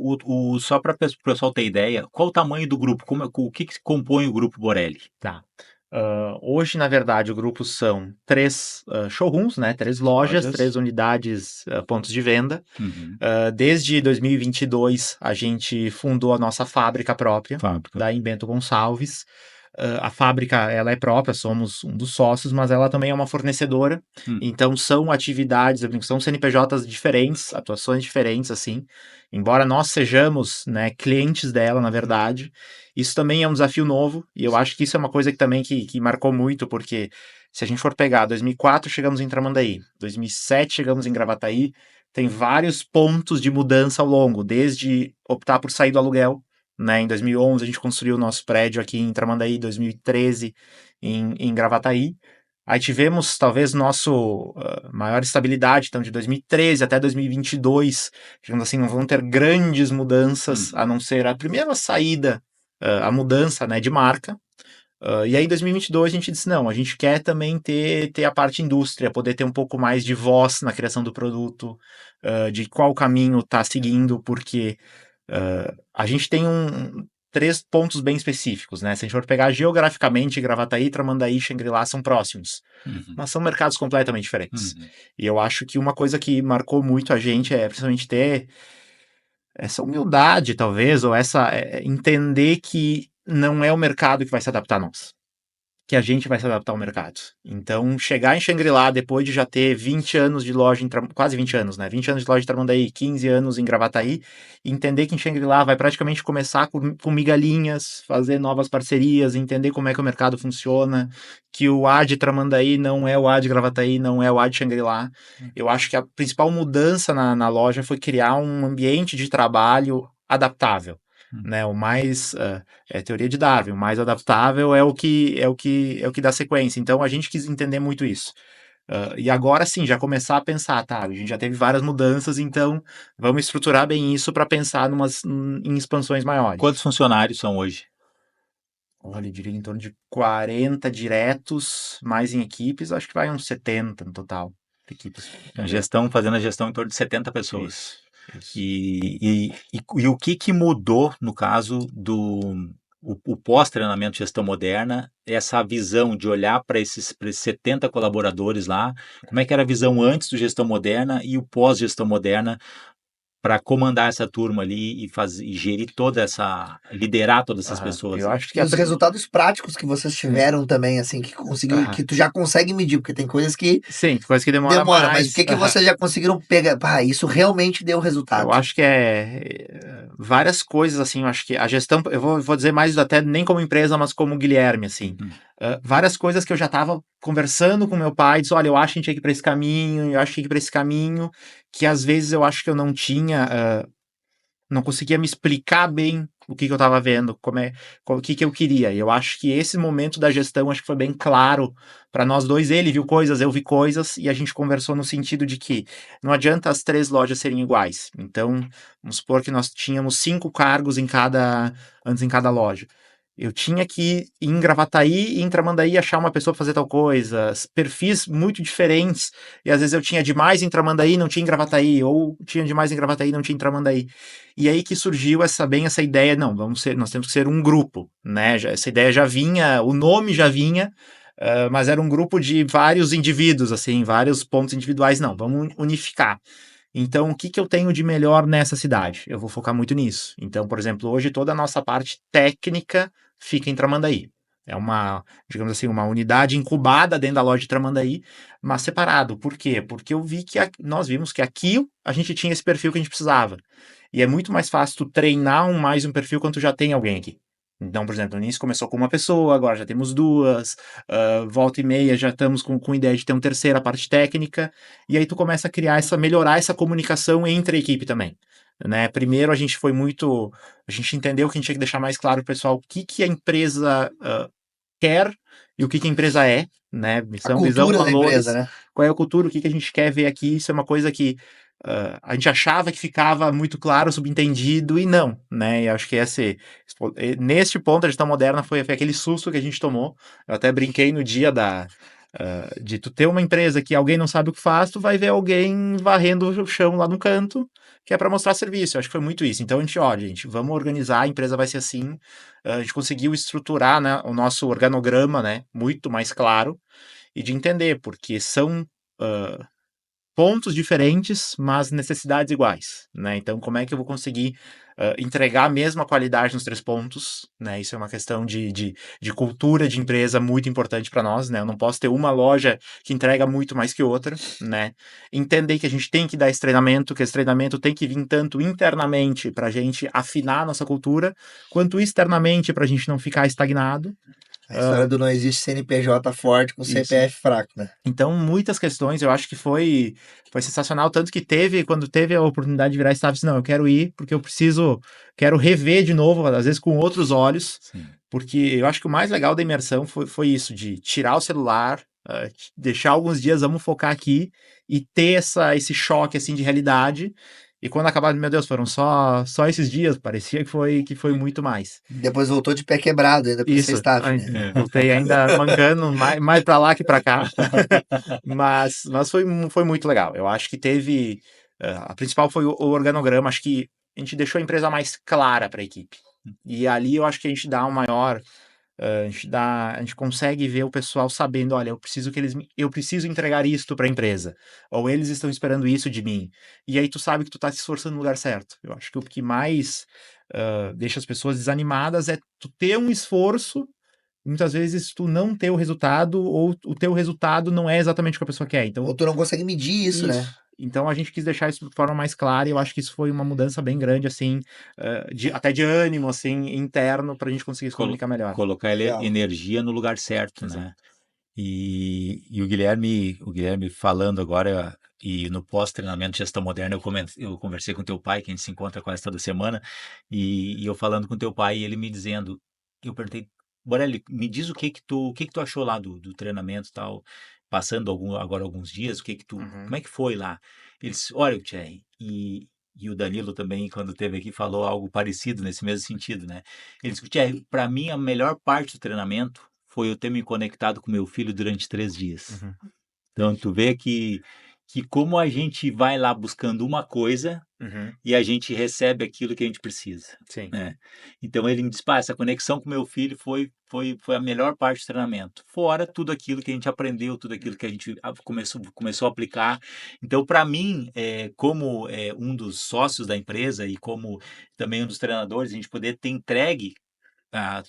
só para o pessoal ter ideia, qual o tamanho do grupo, o que compõe o Grupo Borelli? Tá. Hoje, na verdade, o grupo são 3 showrooms, né? 3 lojas, 3 unidades, pontos de venda. Desde 2022, a gente fundou a nossa fábrica própria, da em Bento Gonçalves. a fábrica, ela é própria, somos um dos sócios, mas ela também é uma fornecedora, então são atividades, são CNPJs diferentes, atuações diferentes, assim, embora nós sejamos, né, clientes dela, na verdade, isso também é um desafio novo, e eu acho que isso é uma coisa que também que marcou muito, porque se a gente for pegar 2004, chegamos em Tramandaí, 2007 chegamos em Gravataí, tem vários pontos de mudança ao longo, desde optar por sair do aluguel, né? Em 2011 a gente construiu o nosso prédio aqui em Tramandaí, 2013 em Gravataí. Aí tivemos talvez nosso maior estabilidade, então de 2013 até 2022, digamos assim, não vão ter grandes mudanças, a não ser a primeira saída, a mudança, né, de marca. E aí em 2022 a gente disse, não, a gente quer também ter a parte indústria, poder ter um pouco mais de voz na criação do produto, de qual caminho está seguindo, porque a gente tem três pontos bem específicos, né? Se a gente for pegar geograficamente, Gravataí, Tramandaí e Xangri-Lá são próximos, mas são mercados completamente diferentes. E eu acho que uma coisa que marcou muito a gente é precisamente ter essa humildade, talvez, ou essa entender que não é o mercado que vai se adaptar a nós, que a gente vai se adaptar ao mercado. Então, chegar em Xangri-Lá depois de já ter 20 anos de loja, quase 20 anos, né? 20 anos de loja de Tramandaí, 15 anos em Gravataí, entender que em Xangri-Lá vai praticamente começar com migalhinhas, fazer novas parcerias, entender como é que o mercado funciona, que o A de Tramandaí não é o A de Gravataí, não é o A de Xangri-Lá. Eu acho que a principal mudança na loja foi criar um ambiente de trabalho adaptável. Né, o mais é teoria de Darwin, o mais adaptável é o que dá sequência. Então a gente quis entender muito isso. E agora sim, já começar a pensar, tá? A gente já teve várias mudanças, então vamos estruturar bem isso para pensar em expansões maiores. Quantos funcionários são hoje? Olha, eu diria em torno de 40 diretos, mais em equipes, acho que vai uns 70 no total. Equipes. Fazendo a gestão em torno de 70 pessoas. Isso. E o que mudou no caso o pós-treinamento de gestão moderna, essa visão de olhar para esses 70 colaboradores lá, como é que era a visão antes do gestão moderna e o pós-gestão moderna para comandar essa turma ali e gerir liderar todas essas pessoas. Eu acho que e os resultados práticos que vocês tiveram também, assim, que conseguiu, que tu já consegue medir, porque tem coisas que sim, coisas que demora mais. Mas o que vocês já conseguiram pegar? Isso realmente deu resultado. Eu acho que várias coisas, assim, eu acho que a gestão, eu vou dizer mais até nem como empresa, mas como Guilherme, assim. Várias coisas que eu já estava conversando com meu pai, disse, olha, eu acho que a gente tinha que ir para esse caminho, eu acho que tinha que ir para esse caminho, que às vezes eu acho que eu não conseguia me explicar bem o que eu estava vendo, o que eu queria. E eu acho que esse momento da gestão acho que foi bem claro para nós dois. Ele viu coisas, eu vi coisas, e a gente conversou no sentido de que não adianta as 3 lojas serem iguais. Então, vamos supor que nós tínhamos 5 cargos antes em cada loja. Eu tinha que ir em Gravataí e em Tramandaí achar uma pessoa para fazer tal coisa, perfis muito diferentes, e às vezes eu tinha demais em Tramandaí, não tinha em Gravataí, ou tinha demais em Gravataí, não tinha em Tramandaí. E aí que surgiu essa ideia, não, nós temos que ser um grupo, né? Essa ideia já vinha, o nome já vinha, mas era um grupo de vários indivíduos, assim, vários pontos individuais, não, vamos unificar. Então, o que eu tenho de melhor nessa cidade? Eu vou focar muito nisso. Então, por exemplo, hoje toda a nossa parte técnica fica em Tramandaí. É digamos assim, uma unidade incubada dentro da loja de Tramandaí, mas separado. Por quê? Porque nós vimos que aqui a gente tinha esse perfil que a gente precisava. E é muito mais fácil tu treinar mais um perfil quando tu já tem alguém aqui. Então, por exemplo, no início começou com uma pessoa, agora já temos 2, volta e meia já estamos com ideia de ter uma terceira parte técnica, e aí tu começa a melhorar essa comunicação entre a equipe também. Né? Primeiro a gente entendeu que a gente tinha que deixar mais claro pro pessoal o que a empresa quer e o que a empresa é, né? Missão, visão, valores, empresa, né? Qual é a cultura, o que a gente quer ver aqui, isso é uma coisa que a gente achava que ficava muito claro, subentendido, e não, né? E acho que neste ponto a gestão moderna foi aquele susto que a gente tomou. Eu até brinquei no dia de tu ter uma empresa que alguém não sabe o que faz, tu vai ver alguém varrendo o chão lá no canto, que é para mostrar serviço. Eu acho que foi muito isso. Então gente, vamos organizar, a empresa vai ser assim. A gente conseguiu estruturar, né, o nosso organograma, né, muito mais claro, e de entender, porque são pontos diferentes, mas necessidades iguais, né? Então, como é que eu vou conseguir entregar a mesma qualidade nos 3 pontos, né? Isso é uma questão de cultura de empresa muito importante para nós, né? Eu não posso ter uma loja que entrega muito mais que outra, né? Entender que a gente tem que dar esse treinamento, que esse treinamento tem que vir tanto internamente para a gente afinar a nossa cultura, quanto externamente para a gente não ficar estagnado. A história do não existe CNPJ forte com CPF fraco, né? Então, muitas questões, eu acho que foi sensacional, tanto que quando teve a oportunidade de virar staff, disse, não, eu quero ir, porque quero rever de novo, às vezes com outros olhos, porque eu acho que o mais legal da imersão foi isso, de tirar o celular, deixar alguns dias, vamos focar aqui, e ter esse choque, assim, de realidade. E quando acabar, meu Deus, foram só esses dias, parecia que foi muito mais. Depois voltou de pé quebrado ainda para ser staff, né? Voltei ainda mancando mais para lá que para cá. mas foi muito legal. Eu acho que teve... a principal foi o organograma, acho que a gente deixou a empresa mais clara para a equipe. E ali eu acho que a gente dá um maior... a gente consegue ver o pessoal sabendo, olha, eu preciso entregar isto para a empresa, ou eles estão esperando isso de mim, e aí tu sabe que tu tá se esforçando no lugar certo. Eu acho que o que mais deixa as pessoas desanimadas é tu ter um esforço, muitas vezes tu não ter o resultado, ou o teu resultado não é exatamente o que a pessoa quer. Então, ou tu não consegue medir isso, né? Então a gente quis deixar isso de forma mais clara, e eu acho que isso foi uma mudança bem grande, assim, até de ânimo, assim, interno, para a gente conseguir se comunicar melhor. Colocar energia no lugar certo, né? E o Guilherme falando agora, e no pós-treinamento de gestão moderna, eu conversei com teu pai, que a gente se encontra quase toda semana, e eu falando com teu pai, e ele me dizendo, eu perguntei, Borelli, me diz o que tu achou lá do treinamento e tal, passando agora alguns dias, como é que foi lá? Ele disse, olha, Thierry, e o Danilo também, quando esteve aqui, falou algo parecido nesse mesmo sentido, né? Ele disse, Thierry, para mim a melhor parte do treinamento foi eu ter me conectado com meu filho durante 3 dias. Então, tu vê que como a gente vai lá buscando uma coisa e a gente recebe aquilo que a gente precisa. Sim. Né? Então, ele me disse, essa conexão com meu filho foi a melhor parte do treinamento. Fora tudo aquilo que a gente aprendeu, tudo aquilo que a gente começou a aplicar. Então, para mim, como um dos sócios da empresa e como também um dos treinadores, a gente poder ter entregue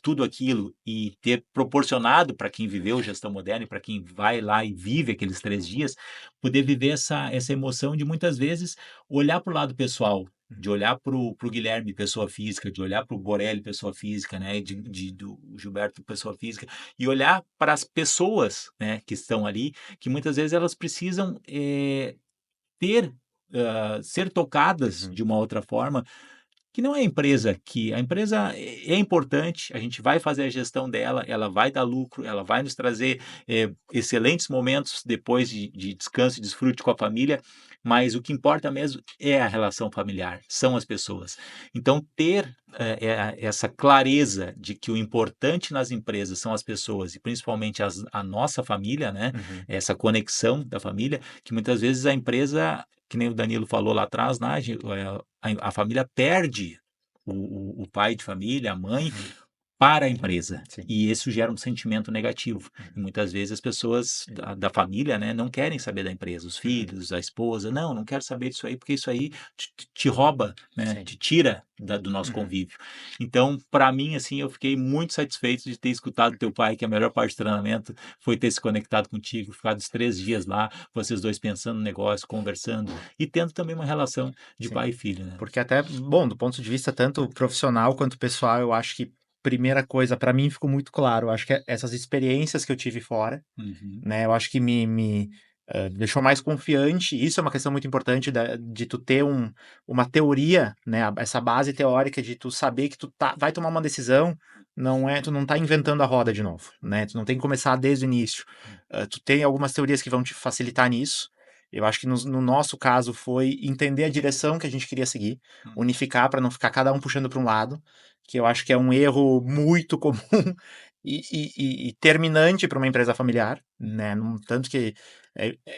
tudo aquilo e ter proporcionado para quem viveu gestão moderna e para quem vai lá e vive aqueles 3 dias, poder viver essa emoção de muitas vezes olhar para o lado pessoal, de olhar para o Guilherme, pessoa física, de olhar para o Borelli, pessoa física, né, do Gilberto, pessoa física, e olhar para as pessoas, né, que estão ali, que muitas vezes elas precisam ser tocadas de uma outra forma, que não é a empresa é importante, a gente vai fazer a gestão dela, ela vai dar lucro, ela vai nos trazer excelentes momentos depois de descanso e desfrute com a família, mas o que importa mesmo é a relação familiar, são as pessoas. Então, ter essa clareza de que o importante nas empresas são as pessoas, e principalmente a nossa família, né? Essa conexão da família, que muitas vezes a empresa, que nem o Danilo falou lá atrás, né? A família perde o pai de família, a mãe, para a empresa. E isso gera um sentimento negativo. E muitas vezes as pessoas da família, né, não querem saber da empresa. Os filhos, a esposa, não quero saber disso aí, porque isso aí te rouba, né, te tira do nosso convívio. Então, para mim, assim, eu fiquei muito satisfeito de ter escutado teu pai, que a melhor parte do treinamento foi ter se conectado contigo, ficado os 3 dias lá, vocês dois pensando no negócio, conversando e tendo também uma relação de pai e filho, né? Porque até, bom, do ponto de vista tanto profissional quanto pessoal, eu acho que primeira coisa, para mim ficou muito claro, eu acho que essas experiências que eu tive fora, né, eu acho que me deixou mais confiante. Isso é uma questão muito importante de tu ter uma teoria, né, essa base teórica de tu saber que tu vai tomar uma decisão, tu não tá inventando a roda de novo, né, tu não tem que começar desde o início. Tu tem algumas teorias que vão te facilitar nisso. Eu acho que no nosso caso foi entender a direção que a gente queria seguir, unificar para não ficar cada um puxando para um lado, que eu acho que é um erro muito comum e terminante para uma empresa familiar, né? Tanto que,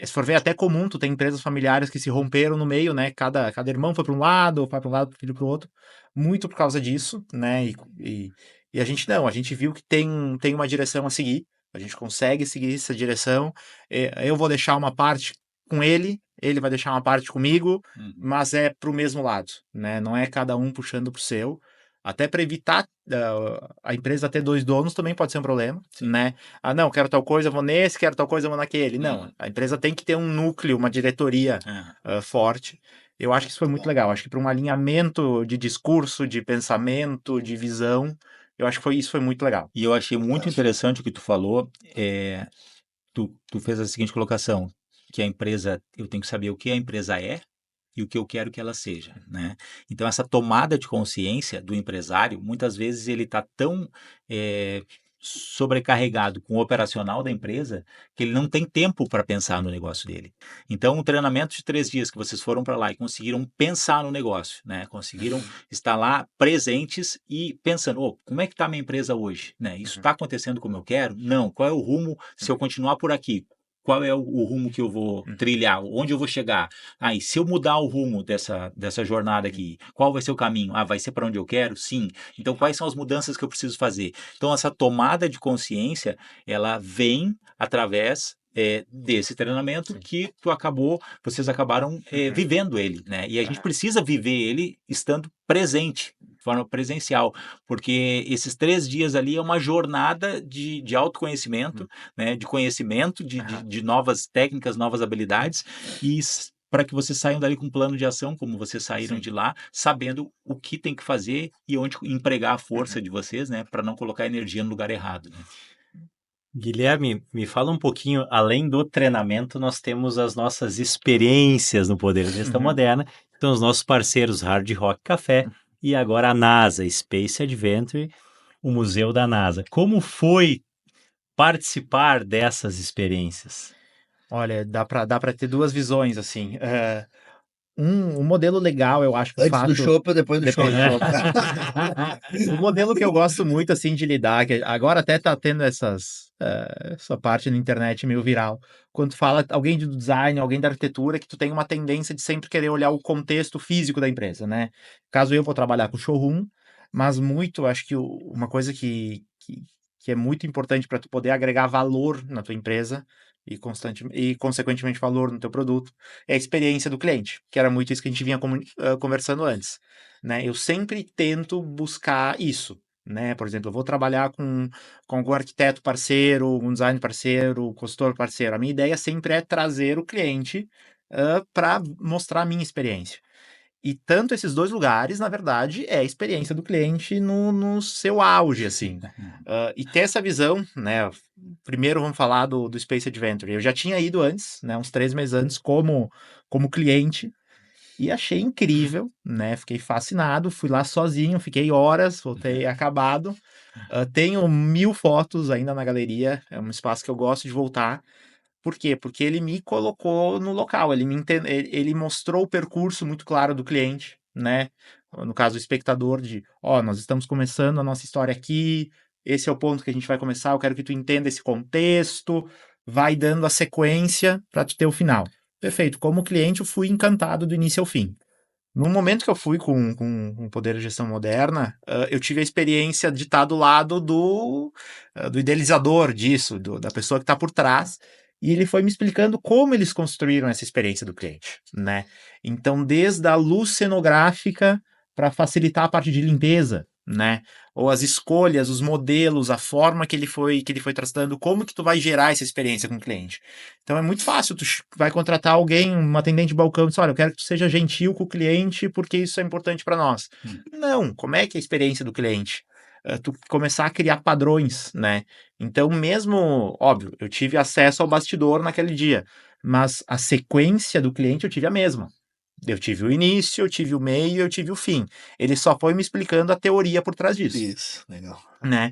se for ver, é até comum tu ter empresas familiares que se romperam no meio, né? Cada irmão foi para um lado, o pai para um lado, o filho para o outro, muito por causa disso, né? E a gente não, a gente viu que tem uma direção a seguir, a gente consegue seguir essa direção. Eu vou deixar uma parte com ele, ele vai deixar uma parte comigo, mas é para o mesmo lado, né? Não é cada um puxando para o seu. Até para evitar a empresa ter 2 donos também pode ser um problema, né? Ah, não, quero tal coisa, vou nesse, quero tal coisa, vou naquele. Não, a empresa tem que ter um núcleo, uma diretoria forte. Eu acho que isso foi muito legal. Acho que para um alinhamento de discurso, de pensamento, de visão, eu acho que isso foi muito legal. E eu achei muito interessante o que tu falou. Tu fez a seguinte colocação, que a empresa, eu tenho que saber o que a empresa é e o que eu quero que ela seja, né? Então, essa tomada de consciência do empresário, muitas vezes ele está tão sobrecarregado com o operacional da empresa que ele não tem tempo para pensar no negócio dele. Então, um treinamento de 3 dias que vocês foram para lá e conseguiram pensar no negócio, né? Conseguiram estar lá presentes e pensando, como é que está a minha empresa hoje? Né? Isso está acontecendo como eu quero? Não. Qual é o rumo se eu continuar por aqui? Qual é o rumo que eu vou trilhar? Onde eu vou chegar? E se eu mudar o rumo dessa jornada aqui, qual vai ser o caminho? Vai ser para onde eu quero? Sim. Então, quais são as mudanças que eu preciso fazer? Então, essa tomada de consciência, ela vem através desse treinamento que vocês acabaram vivendo ele, né? E a gente precisa viver ele estando presente, de forma presencial, porque esses 3 dias ali é uma jornada de autoconhecimento, né? De conhecimento, de novas técnicas, novas habilidades, e para que vocês saiam dali com um plano de ação, como vocês saíram de lá, sabendo o que tem que fazer e onde empregar a força de vocês, né? Para não colocar energia no lugar errado, né? Guilherme, me fala um pouquinho, além do treinamento, nós temos as nossas experiências no Poder da Gestão Moderna, então os nossos parceiros Hard Rock Café e agora a NASA, Space Adventure, o Museu da NASA. Como foi participar dessas experiências? Olha, dá para ter 2 visões, assim. Um modelo legal, eu acho que Antes do chopp ou depois do chopp? O modelo que eu gosto muito, assim, de lidar, que agora até tá tendo essa parte na internet meio viral, quando tu fala alguém do design, alguém da arquitetura, que tu tem uma tendência de sempre querer olhar o contexto físico da empresa, né? Caso eu vou trabalhar com showroom, mas muito, acho que uma coisa que é muito importante para tu poder agregar valor na tua empresa e consequentemente valor no teu produto, é a experiência do cliente, que era muito isso que a gente vinha conversando antes, né? Eu sempre tento buscar isso, né? Por exemplo, eu vou trabalhar com algum arquiteto parceiro, um design parceiro, consultor parceiro. A minha ideia sempre é trazer o cliente para mostrar a minha experiência. E tanto esses 2 lugares, na verdade, é a experiência do cliente no seu auge, assim. E ter essa visão, né? Primeiro vamos falar do Space Adventure. Eu já tinha ido antes, né? Uns 3 meses antes, como cliente, e achei incrível, né? Fiquei fascinado, fui lá sozinho, fiquei horas, voltei acabado. Tenho 1000 fotos ainda na galeria, é um espaço que eu gosto de voltar. Por quê? Porque ele me colocou no local, ele mostrou o percurso muito claro do cliente, né? No caso, o espectador nós estamos começando a nossa história aqui, esse é o ponto que a gente vai começar, eu quero que tu entenda esse contexto, vai dando a sequência para tu ter o final. Perfeito. Como cliente, eu fui encantado do início ao fim. No momento que eu fui com o Poder de Gestão Moderna, eu tive a experiência de estar do lado do idealizador disso, da pessoa que está por trás, e ele foi me explicando como eles construíram essa experiência do cliente, né? Então, desde a luz cenográfica para facilitar a parte de limpeza, né? Ou as escolhas, os modelos, a forma que ele foi tratando, como que tu vai gerar essa experiência com o cliente. Então é muito fácil, tu vai contratar alguém, um atendente de balcão, e diz, olha, eu quero que tu seja gentil com o cliente porque isso é importante para nós. Não, como é que é a experiência do cliente? Tu começar a criar padrões, né? Então mesmo, óbvio, eu tive acesso ao bastidor naquele dia, mas a sequência do cliente eu tive a mesma. Eu tive o início, eu tive o meio, eu tive o fim. Ele só foi me explicando a teoria por trás disso. Isso, legal. Né?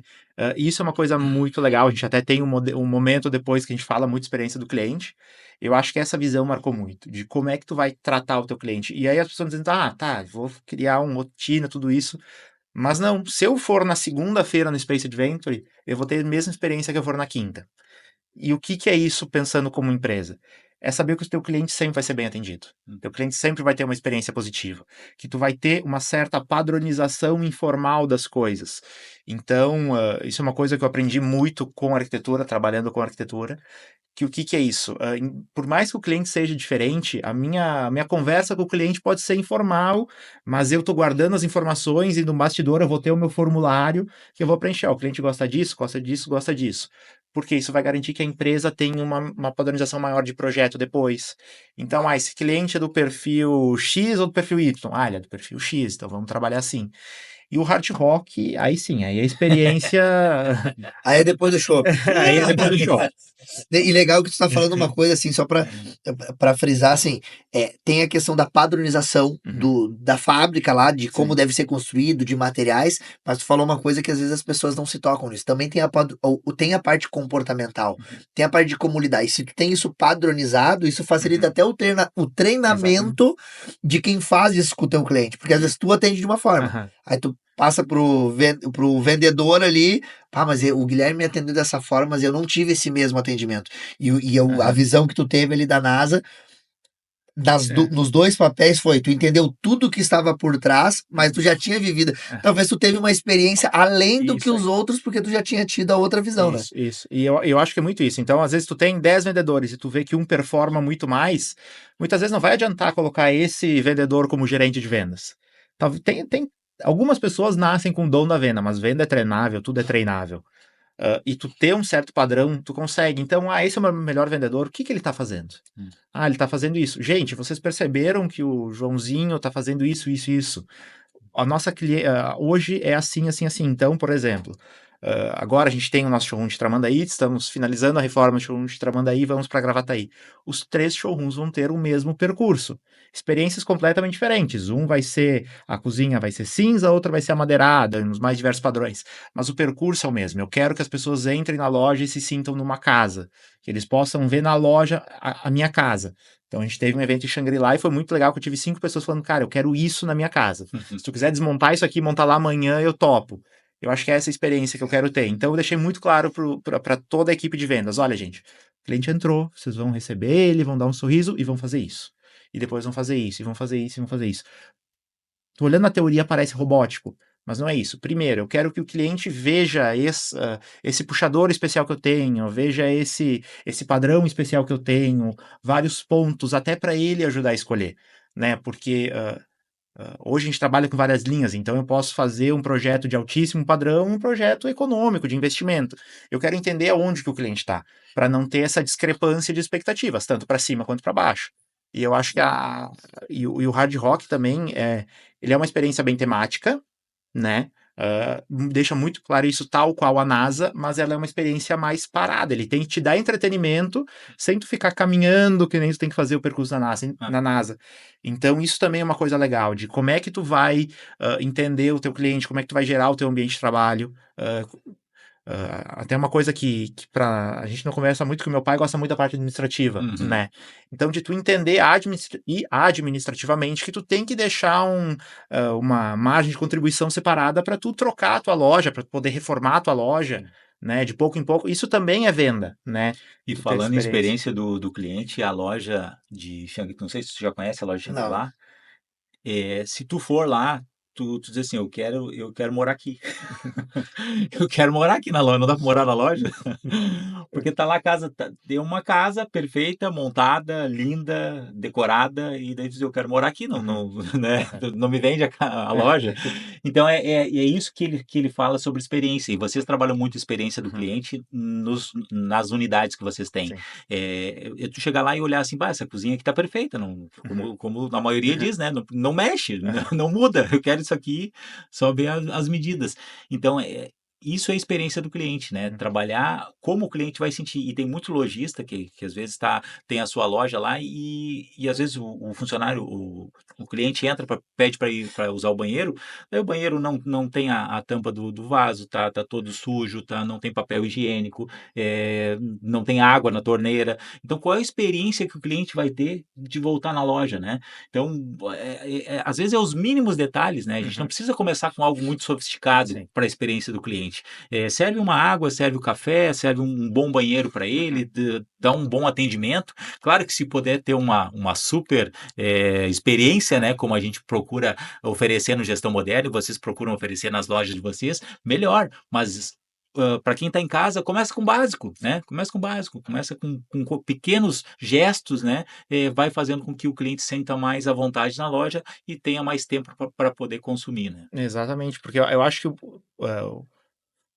Isso é uma coisa muito legal. A gente até tem um momento depois que a gente fala muito experiência do cliente. Eu acho que essa visão marcou muito, de como é que tu vai tratar o teu cliente. E aí as pessoas dizem, tá, vou criar uma rotina, tudo isso. Mas não, se eu for na segunda-feira no Space Adventure, eu vou ter a mesma experiência que eu for na quinta. E o que é isso pensando como empresa? é saber que o teu cliente sempre vai ser bem atendido. O teu cliente sempre vai ter uma experiência positiva, que tu vai ter uma certa padronização informal das coisas. Então, isso é uma coisa que eu aprendi muito com arquitetura, trabalhando com arquitetura, que o que é isso? Por mais que o cliente seja diferente, a minha conversa com o cliente pode ser informal, mas eu estou guardando as informações e no bastidor eu vou ter o meu formulário que eu vou preencher. O cliente gosta disso, gosta disso, gosta disso. Porque isso vai garantir que a empresa tenha uma padronização maior de projeto depois. Então, esse cliente é do perfil X ou do perfil Y? Ele é do perfil X, então vamos trabalhar assim. E o hard rock, aí sim, aí a experiência. Aí é depois do show. Aí é depois do show. E legal que tu tá falando uma coisa assim, só para frisar, assim, tem a questão da padronização da fábrica lá, de como deve ser construído, de materiais, mas tu falou uma coisa que às vezes as pessoas não se tocam nisso. Também tem a parte comportamental, tem a parte de como lidar. E se tu tem isso padronizado, isso facilita até o treinamento de quem faz isso com o teu cliente, porque às vezes tu atende de uma forma, aí tu passa pro vendedor ali, mas o Guilherme me atendeu dessa forma, mas eu não tive esse mesmo atendimento. A visão que tu teve ali da NASA, nos dois papéis tu entendeu tudo que estava por trás, mas tu já tinha vivido. Talvez tu teve uma experiência além do que os outros, porque tu já tinha tido a outra visão, né? Isso. E eu acho que é muito isso. Então, às vezes tu tem 10 vendedores e tu vê que um performa muito mais, muitas vezes não vai adiantar colocar esse vendedor como gerente de vendas. Algumas pessoas nascem com o dom da venda, mas venda é treinável, tudo é treinável. E tu ter um certo padrão, tu consegue. Então, esse é o meu melhor vendedor, o que ele está fazendo? Ele está fazendo isso. Gente, vocês perceberam que o Joãozinho está fazendo isso, isso, isso. A nossa cliente hoje é assim, assim, assim. Então, por exemplo, agora a gente tem o nosso showroom de Tramandaí, estamos finalizando a reforma do showroom de Tramandaí, vamos para Gravataí. Os 3 showrooms vão ter o mesmo percurso. Experiências completamente diferentes. Um vai ser, a cozinha vai ser cinza, a outra vai ser amadeirada, nos mais diversos padrões. Mas o percurso é o mesmo. Eu quero que as pessoas entrem na loja e se sintam numa casa. Que eles possam ver na loja a minha casa. Então a gente teve um evento em Xangri-Lá e foi muito legal que eu tive 5 pessoas falando, cara, eu quero isso na minha casa. Se tu quiser desmontar isso aqui e montar lá amanhã, eu topo. Eu acho que é essa experiência que eu quero ter. Então eu deixei muito claro para toda a equipe de vendas, olha gente, o cliente entrou, vocês vão receber ele, vão dar um sorriso e vão fazer isso. E depois vão fazer isso, e vão fazer isso, e vão fazer isso. Tu olhando na teoria parece robótico, mas não é isso. Primeiro, eu quero que o cliente veja esse puxador especial que eu tenho, veja esse padrão especial que eu tenho, vários pontos, até para ele ajudar a escolher, né? Porque hoje a gente trabalha com várias linhas, então eu posso fazer um projeto de altíssimo padrão, um projeto econômico, de investimento. Eu quero entender aonde que o cliente está, para não ter essa discrepância de expectativas, tanto para cima quanto para baixo. E eu acho que o hard rock também ele é uma experiência bem temática, né? Deixa muito claro isso, tal qual a NASA, mas ela é uma experiência mais parada. Ele tem que te dar entretenimento sem tu ficar caminhando, que nem tu tem que fazer o percurso na NASA. Então, isso também é uma coisa legal, de como é que tu vai entender o teu cliente, como é que tu vai gerar o teu ambiente de trabalho. Até uma coisa que a gente não conversa muito, que o meu pai gosta muito da parte administrativa, né? Então, de tu entender administrativamente que tu tem que deixar uma margem de contribuição separada para tu trocar a tua loja, para poder reformar a tua loja, né? De pouco em pouco. Isso também é venda, né? E falando em experiência do cliente, a loja de Xangri, não sei se tu já conhece a loja de Xangri-Lá, se tu for lá, tu diz assim, eu quero morar aqui. Eu quero morar aqui na loja, não dá para morar na loja? Porque tá lá a casa, tem uma casa perfeita, montada, linda, decorada, e daí diz, eu quero morar aqui, não, né? Não me vende a loja. Então é isso que ele fala sobre experiência, e vocês trabalham muito a experiência do cliente nas unidades que vocês têm. Tu chegar lá e olhar assim, essa cozinha aqui tá perfeita, não, como a maioria diz, né? Não mexe, não muda, eu quero isso aqui, só ver as medidas. Então, isso é a experiência do cliente, né? Trabalhar como o cliente vai sentir. E tem muito lojista que às vezes tem a sua loja lá e às vezes o funcionário, o cliente entra, pede para ir para usar o banheiro, daí o banheiro não tem a tampa do vaso, tá todo sujo, não tem papel higiênico, não tem água na torneira. Então, qual é a experiência que o cliente vai ter de voltar na loja, né? Então, às vezes é os mínimos detalhes, né? A gente não precisa começar com algo muito sofisticado para a experiência do cliente. cliente. Serve uma água, serve o café, serve um bom banheiro para ele, dá um bom atendimento. Claro que se puder ter uma super experiência, né, como a gente procura oferecer no Gestão Moderna, e vocês procuram oferecer nas lojas de vocês, melhor. Mas para quem está em casa, começa com o básico, né? Começa com o básico, começa com pequenos gestos, né? Vai fazendo com que o cliente sinta mais à vontade na loja e tenha mais tempo para poder consumir, né? Exatamente, porque eu acho que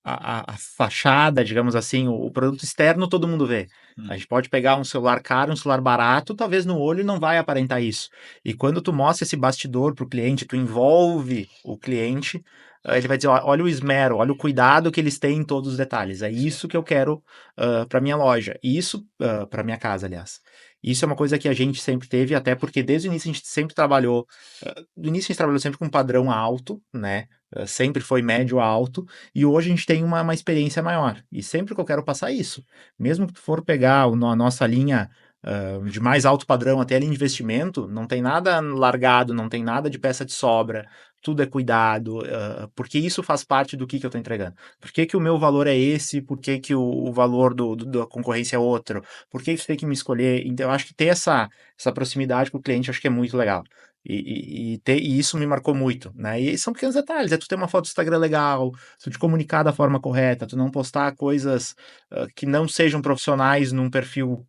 a fachada, digamos assim, o produto externo todo mundo vê. A gente pode pegar um celular caro, um celular barato, talvez no olho não vai aparentar isso. E quando tu mostra esse bastidor para o cliente, tu envolve o cliente, ele vai dizer, olha o esmero, olha o cuidado que eles têm em todos os detalhes. É isso que eu quero para minha loja. E isso, para minha casa, aliás. Isso é uma coisa que a gente sempre teve, até porque desde o início a gente sempre trabalhou, do início a gente trabalhou sempre com um padrão alto, né? Sempre foi médio a alto, e hoje a gente tem uma experiência maior. E sempre que eu quero passar isso, mesmo que tu for pegar a nossa linha de mais alto padrão até a linha de investimento, não tem nada largado, não tem nada de peça de sobra, tudo é cuidado, porque isso faz parte do que eu estou entregando. Por que o meu valor é esse? Por que o valor da concorrência é outro? Por que você tem que me escolher? Então, eu acho que ter essa proximidade com o cliente, acho que é muito legal. E isso me marcou muito, né? E são pequenos detalhes, tu ter uma foto do Instagram legal, tu te comunicar da forma correta, tu não postar coisas que não sejam profissionais num perfil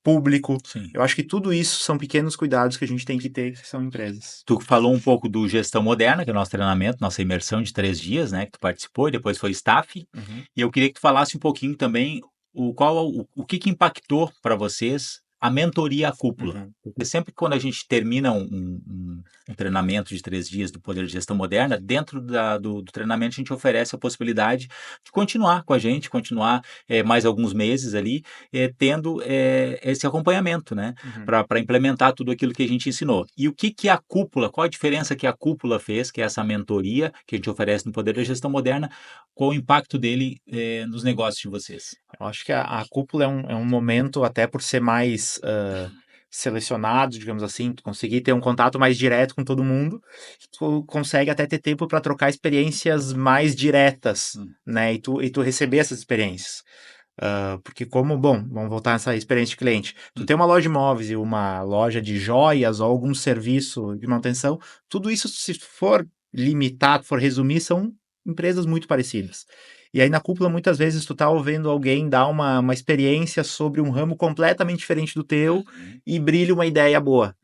público. Sim. Eu acho que tudo isso são pequenos cuidados que a gente tem que ter, que são empresas. Tu falou um pouco do Gestão Moderna, que é o nosso treinamento, nossa imersão de 3 dias, né? Que tu participou, e depois foi staff. E eu queria que tu falasse um pouquinho também o que impactou para vocês a mentoria à cúpula. Porque sempre quando a gente termina um treinamento de 3 dias do Poder de Gestão Moderna, dentro do treinamento a gente oferece a possibilidade de continuar com a gente, continuar mais alguns meses ali, tendo esse acompanhamento, né? Para implementar tudo aquilo que a gente ensinou. E o que a cúpula, qual a diferença que a cúpula fez, que é essa mentoria que a gente oferece no Poder da Gestão Moderna, qual o impacto dele nos negócios de vocês? Eu acho que a cúpula é um momento, até por ser mais selecionado, digamos assim, tu conseguir ter um contato mais direto com todo mundo, tu consegue até ter tempo para trocar experiências mais diretas, né? E tu receber essas experiências. Porque vamos voltar nessa experiência de cliente. Tu tem uma loja de imóveis e uma loja de joias ou algum serviço de manutenção, tudo isso, se for limitado, for resumir, são empresas muito parecidas. E aí na cúpula, muitas vezes, tu tá ouvindo alguém dar uma experiência sobre um ramo completamente diferente do teu e brilha uma ideia boa.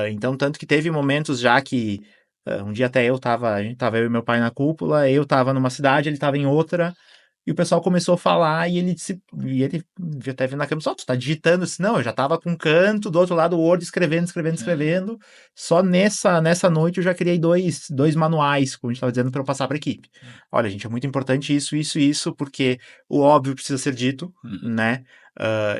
Então, tanto que teve momentos já que um dia até a gente tava eu e meu pai na cúpula, eu tava numa cidade, ele tava em outra, e o pessoal começou a falar, e ele até vindo na câmera, só tu tá digitando, assim, não, eu já tava com um canto, do outro lado o Word, escrevendo, só nessa noite eu já criei dois manuais, como a gente tava dizendo, para eu passar para a equipe. Olha, gente, é muito importante isso, porque o óbvio precisa ser dito, né?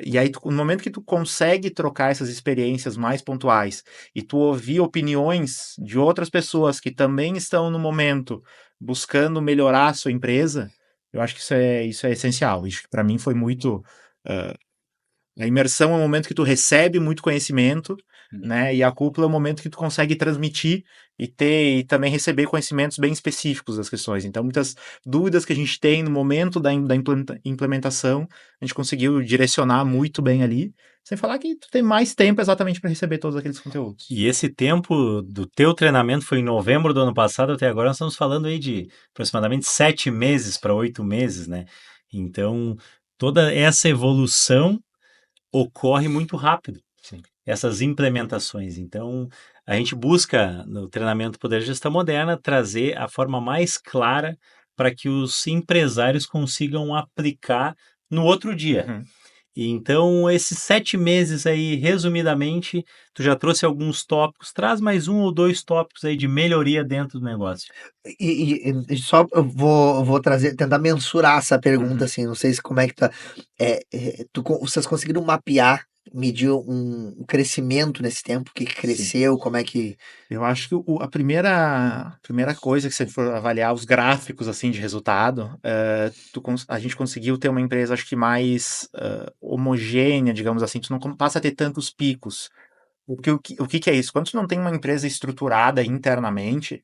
E aí, no momento que tu consegue trocar essas experiências mais pontuais e tu ouvir opiniões de outras pessoas que também estão no momento buscando melhorar a sua empresa, eu acho que isso é essencial. Isso para mim foi muito. A imersão é um momento que tu recebe muito conhecimento, né? E a cúpula é um momento que tu consegue transmitir e também receber conhecimentos bem específicos das questões. Então, muitas dúvidas que a gente tem no momento da implementação, a gente conseguiu direcionar muito bem ali, sem falar que tu tem mais tempo exatamente para receber todos aqueles conteúdos. E esse tempo do teu treinamento foi em novembro do ano passado, até agora nós estamos falando aí de aproximadamente 7 meses para 8 meses, né? Então, toda essa evolução ocorre muito rápido. Sim. Essas implementações. Então, a gente busca, no treinamento Poder de Gestão Moderna, trazer a forma mais clara para que os empresários consigam aplicar no outro dia. E então, esses 7 meses aí, resumidamente, tu já trouxe alguns tópicos, traz mais 1 ou 2 tópicos aí de melhoria dentro do negócio. E só eu vou trazer, tentar mensurar essa pergunta, assim, não sei se como é que tá. Vocês conseguiram mapear, medir um crescimento nesse tempo, o que cresceu, como é que. Eu acho que a primeira coisa que você for avaliar os gráficos assim de resultado, a gente conseguiu ter uma empresa, acho que mais homogênea, digamos assim, tu não passa a ter tantos picos. O que é isso? Quando tu não tem uma empresa estruturada internamente,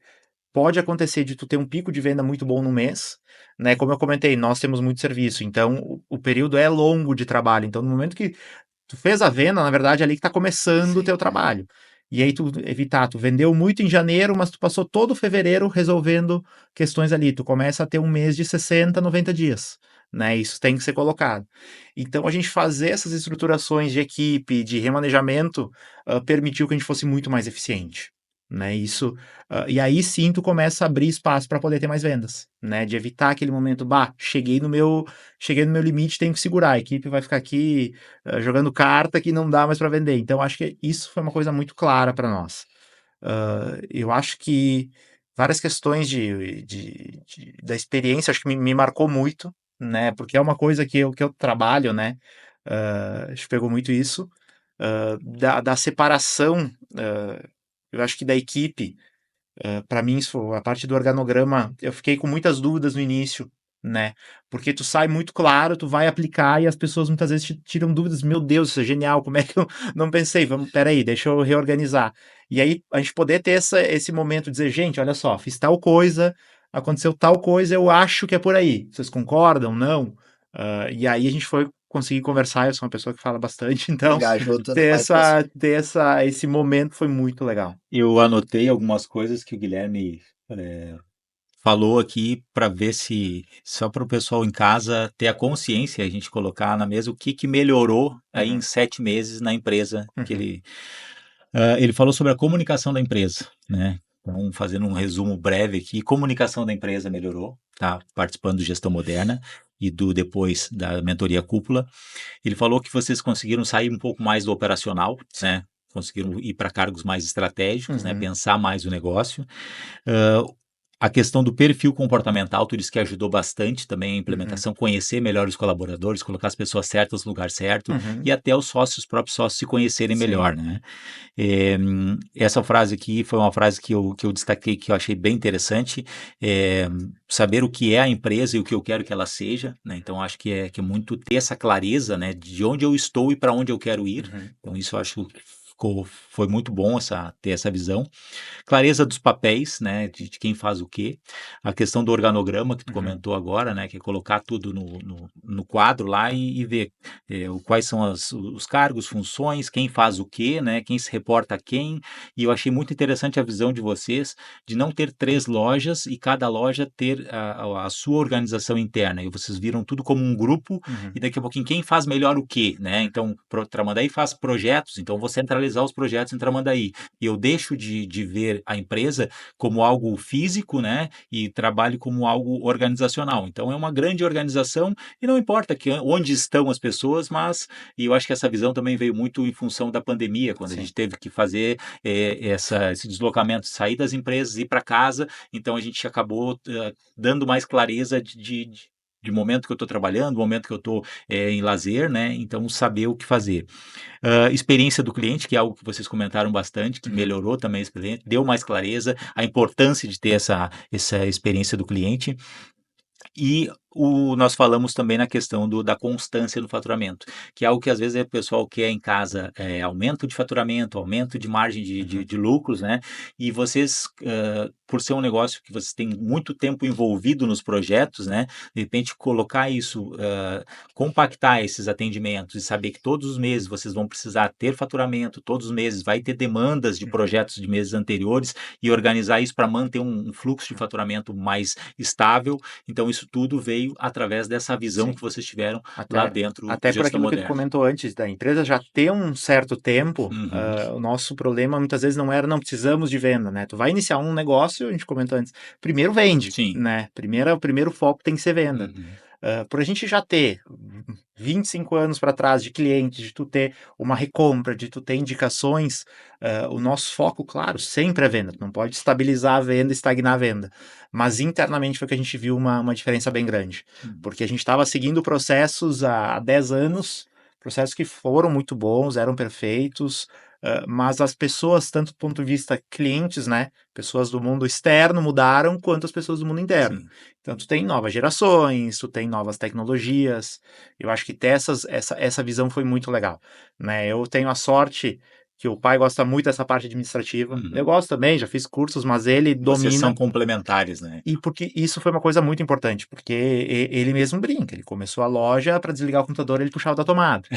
pode acontecer de tu ter um pico de venda muito bom no mês, né? Como eu comentei, nós temos muito serviço, então o período é longo de trabalho. Então, no momento que tu fez a venda, na verdade, é ali que tá começando o teu trabalho. E aí tu vendeu muito em janeiro, mas tu passou todo fevereiro resolvendo questões ali. Tu começa a ter um mês de 60, 90 dias, né? Isso tem que ser colocado. Então, a gente fazer essas estruturações de equipe, de remanejamento, permitiu que a gente fosse muito mais eficiente. Né, isso, e aí sim tu começa a abrir espaço para poder ter mais vendas, né, de evitar aquele momento, cheguei no meu limite, tenho que segurar, a equipe vai ficar aqui jogando carta que não dá mais para vender. Então acho que isso foi uma coisa muito clara para nós. Eu acho que várias questões da experiência, acho que me marcou muito, né, porque é uma coisa que eu trabalho, né, acho que pegou muito isso, da separação, eu acho que da equipe, para mim, isso, a parte do organograma, eu fiquei com muitas dúvidas no início, né? Porque tu sai muito claro, tu vai aplicar e as pessoas muitas vezes te tiram dúvidas. Meu Deus, isso é genial, como é que eu não pensei? Peraí, deixa eu reorganizar. E aí a gente poder ter esse momento de dizer, gente, olha só, fiz tal coisa, aconteceu tal coisa, eu acho que é por aí. Vocês concordam? Não? E aí a gente foi conseguir conversar, eu sou uma pessoa que fala bastante, então esse momento foi muito legal. Eu anotei algumas coisas que o Guilherme falou aqui para ver se, só para o pessoal em casa ter a consciência, a gente colocar na mesa o que melhorou aí em 7 meses na empresa que ele falou sobre a comunicação da empresa, né? Então, fazendo um resumo breve aqui, comunicação da empresa melhorou, tá? Participando do Gestão Moderna e depois da mentoria cúpula. Ele falou que vocês conseguiram sair um pouco mais do operacional, né? Conseguiram ir para cargos mais estratégicos, né? Pensar mais o negócio. A questão do perfil comportamental, tu disse que ajudou bastante também a implementação, conhecer melhor os colaboradores, colocar as pessoas certas no lugar certo e até os próprios sócios se conhecerem melhor, né? Essa frase aqui foi uma frase que eu destaquei, que eu achei bem interessante, saber o que é a empresa e o que eu quero que ela seja, né? Então acho que é muito ter essa clareza, né, de onde eu estou e para onde eu quero ir. Então isso eu acho que foi muito bom ter essa visão. Clareza dos papéis, né, de quem faz o quê. A questão do organograma que tu comentou agora, né, que é colocar tudo no quadro lá e ver quais são os cargos, funções, quem faz o quê, né, quem se reporta a quem. E eu achei muito interessante a visão de vocês de não ter 3 lojas e cada loja ter a sua organização interna. E vocês viram tudo como um grupo e daqui a pouquinho quem faz melhor o quê, né? Então, Tramandaí faz projetos, então vou centralizar os projetos em Tramandaí. E eu deixo de ver a empresa como algo físico, né, e trabalho como algo organizacional. Então é uma grande organização e não importa onde estão as pessoas, mas e eu acho que essa visão também veio muito em função da pandemia, quando a gente teve que fazer esse deslocamento, sair das empresas, ir para casa, então a gente acabou dando mais clareza de momento que eu estou trabalhando, momento que eu estou em lazer, né? Então saber o que fazer. Experiência do cliente, que é algo que vocês comentaram bastante, que melhorou também a experiência, deu mais clareza, a importância de ter essa experiência do cliente. E nós falamos também na questão da constância do faturamento, que é algo que às vezes o pessoal quer em casa, aumento de faturamento, aumento de margem de lucros, né? E vocês, por ser um negócio que vocês têm muito tempo envolvido nos projetos, né? De repente colocar isso, compactar esses atendimentos e saber que todos os meses vocês vão precisar ter faturamento, todos os meses vai ter demandas de projetos de meses anteriores e organizar isso para manter um fluxo de faturamento mais estável. Então isso tudo veio através dessa visão que vocês tiveram lá dentro até do por Gestão aquilo que tu Moderna. comentou antes, da empresa já ter um certo tempo, o nosso problema muitas vezes não era não precisamos de venda, né? Tu vai iniciar um negócio, a gente comentou antes, primeiro vende, né? O primeiro foco tem que ser venda. Por a gente já ter 25 anos para trás de clientes, de tu ter uma recompra, de tu ter indicações, o nosso foco, claro, sempre é venda. Tu não pode estabilizar a venda, estagnar a venda. Mas internamente foi que a gente viu uma diferença bem grande. Porque a gente estava seguindo processos há 10 anos, processos que foram muito bons, eram perfeitos, mas as pessoas, tanto do ponto de vista clientes, né, pessoas do mundo externo mudaram, quanto as pessoas do mundo interno. Então, tu tem novas gerações, tu tem novas tecnologias. Eu acho que ter essa visão foi muito legal, né? Eu tenho a sorte que o pai gosta muito dessa parte administrativa. Eu gosto também, já fiz cursos, mas ele domina. Vocês são complementares, né? E porque isso foi uma coisa muito importante, porque ele mesmo brinca. Ele começou a loja, para desligar o computador, ele puxava da tomada.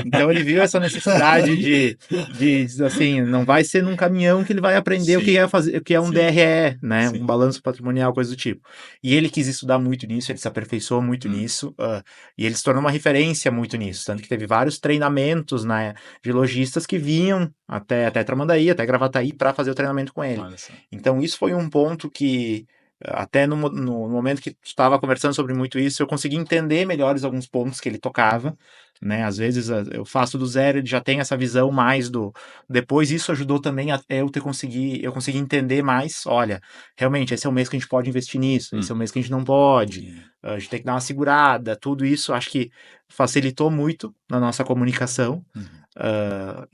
Então ele viu essa necessidade de assim, não vai ser num caminhão que ele vai aprender o que é fazer, o que é um DRE, né? Um balanço patrimonial, coisa do tipo. E ele quis estudar muito nisso, ele se aperfeiçoou muito nisso, e ele se tornou uma referência muito nisso. Tanto que teve vários treinamentos, né, de lojistas que vinham até Tramandaí, até Gravataí, para fazer o treinamento com ele. Então isso foi um ponto que, até no momento que estava conversando sobre muito isso, eu consegui entender melhores alguns pontos que ele tocava, né? Às vezes eu faço do zero, ele já tem essa visão mais do... Depois isso ajudou também a eu consegui entender mais, olha, realmente esse é o mês que a gente pode investir nisso, esse é o mês que a gente não pode, a gente tem que dar uma segurada, tudo isso acho que facilitou muito na nossa comunicação.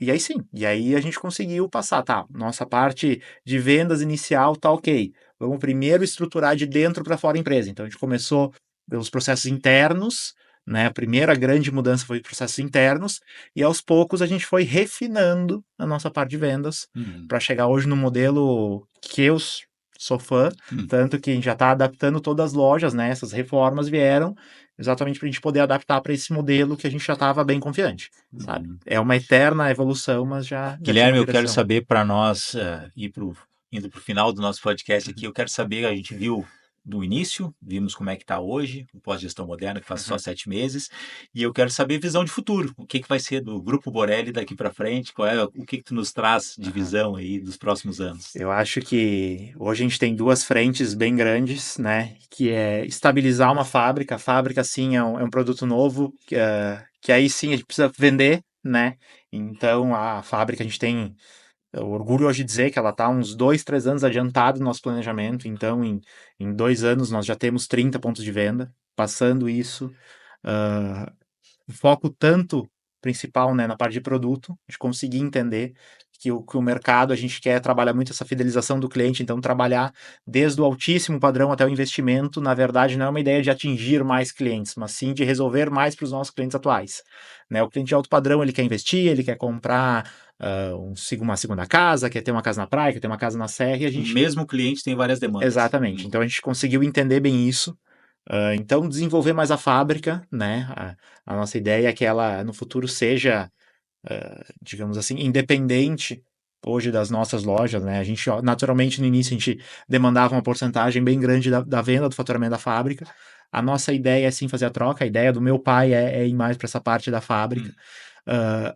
E aí sim, e aí a gente conseguiu passar, tá, nossa parte de vendas inicial tá ok, vamos primeiro estruturar de dentro para fora a empresa. Então a gente começou pelos processos internos, né? A primeira grande mudança foi processos internos, e aos poucos a gente foi refinando a nossa parte de vendas para chegar hoje no modelo que eu sou fã, tanto que a gente já está adaptando todas as lojas, né? Essas reformas vieram exatamente para a gente poder adaptar para esse modelo que a gente já estava bem confiante, sabe? É uma eterna evolução, mas já... Guilherme, eu quero saber, para nós indo para o final do nosso podcast aqui, eu quero saber, a gente viu do início, vimos como é que está hoje, o pós-gestão moderna, que faz só 7 meses, e eu quero saber visão de futuro, o que vai ser do Grupo Borelli daqui para frente, o que tu nos traz de visão aí dos próximos anos? Eu acho que hoje a gente tem 2 frentes bem grandes, né, que é estabilizar uma fábrica. A fábrica, sim, é um produto novo, que aí sim a gente precisa vender, né, então a fábrica a gente tem... Eu orgulho hoje de dizer que ela está uns 2, 3 anos adiantado no nosso planejamento, então em 2 anos nós já temos 30 pontos de venda. Passando isso, foco tanto principal, né, na parte de produto, de conseguir entender que o mercado, a gente quer trabalhar muito essa fidelização do cliente, então trabalhar desde o altíssimo padrão até o investimento, na verdade não é uma ideia de atingir mais clientes, mas sim de resolver mais para os nossos clientes atuais, né? O cliente de alto padrão, ele quer investir, ele quer comprar uma segunda casa, quer ter uma casa na praia, quer ter uma casa na serra, e a gente... O mesmo cliente tem várias demandas. Exatamente, então a gente conseguiu entender bem isso. Então, desenvolver mais a fábrica, né? A nossa ideia é que ela, no futuro, seja, digamos assim, independente hoje das nossas lojas, né? A gente, naturalmente, no início, a gente demandava uma porcentagem bem grande da venda, do faturamento da fábrica. A nossa ideia é, sim, fazer a troca. A ideia do meu pai é ir mais para essa parte da fábrica.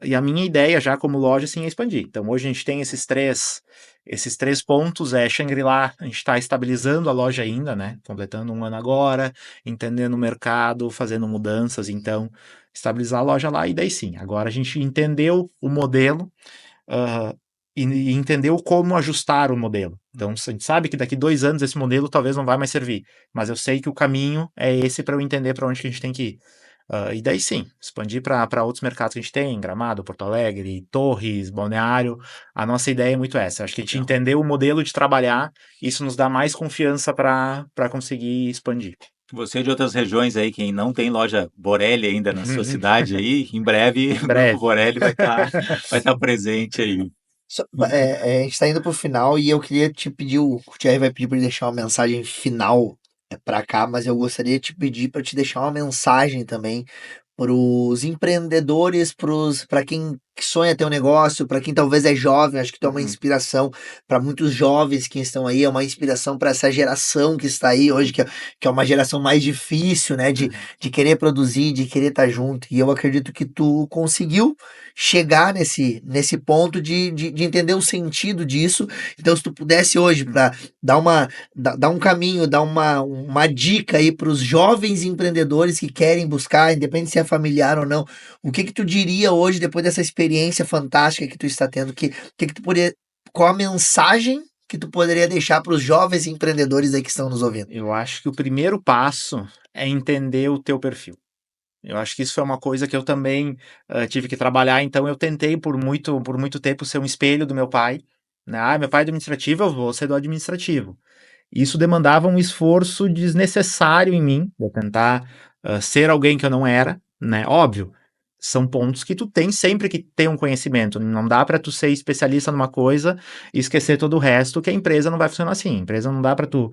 E a minha ideia, já como loja, sim, é expandir. Então, hoje a gente tem esses três pontos. Shangri-La, a gente está estabilizando a loja ainda, né? Completando 1 ano agora, entendendo o mercado, fazendo mudanças. Então, estabilizar a loja lá, e daí sim. Agora a gente entendeu o modelo e entendeu como ajustar o modelo. Então, a gente sabe que daqui 2 anos esse modelo talvez não vai mais servir, mas eu sei que o caminho é esse para eu entender para onde que a gente tem que ir. E daí sim, expandir para outros mercados que a gente tem, Gramado, Porto Alegre, Torres, Balneário. A nossa ideia é muito essa. Acho que a gente entendeu o modelo de trabalhar, isso nos dá mais confiança para conseguir expandir. Você de outras regiões aí, quem não tem loja Borelli ainda na sua cidade aí, em breve o Grupo Borelli vai estar presente aí. A gente está indo para o final e eu queria te pedir, o Thierry vai pedir para deixar uma mensagem final para cá, mas eu gostaria de te pedir para te deixar uma mensagem também para os empreendedores, para quem sonha ter um negócio, para quem talvez é jovem. Acho que tu é uma inspiração para muitos jovens que estão aí, é uma inspiração para essa geração que está aí hoje, que é uma geração mais difícil, né, de querer produzir, de querer estar junto. E eu acredito que tu conseguiu chegar nesse ponto de entender o sentido disso. Então, se tu pudesse hoje, para dar um caminho, dar uma dica aí para os jovens empreendedores que querem buscar, independente se é familiar ou não, o que tu diria hoje, depois dessa experiência fantástica que tu está tendo, qual a mensagem que tu poderia deixar para os jovens empreendedores aí que estão nos ouvindo? Eu acho que o primeiro passo é entender o teu perfil. Eu acho que isso foi uma coisa que eu também tive que trabalhar. Então eu tentei por muito tempo ser um espelho do meu pai, né? Meu pai é administrativo, eu vou ser do administrativo. Isso demandava um esforço desnecessário em mim, de eu tentar ser alguém que eu não era, né? Óbvio, são pontos que tu tem sempre que ter um conhecimento. Não dá para tu ser especialista numa coisa e esquecer todo o resto, que a empresa não vai funcionar assim. A empresa não dá para tu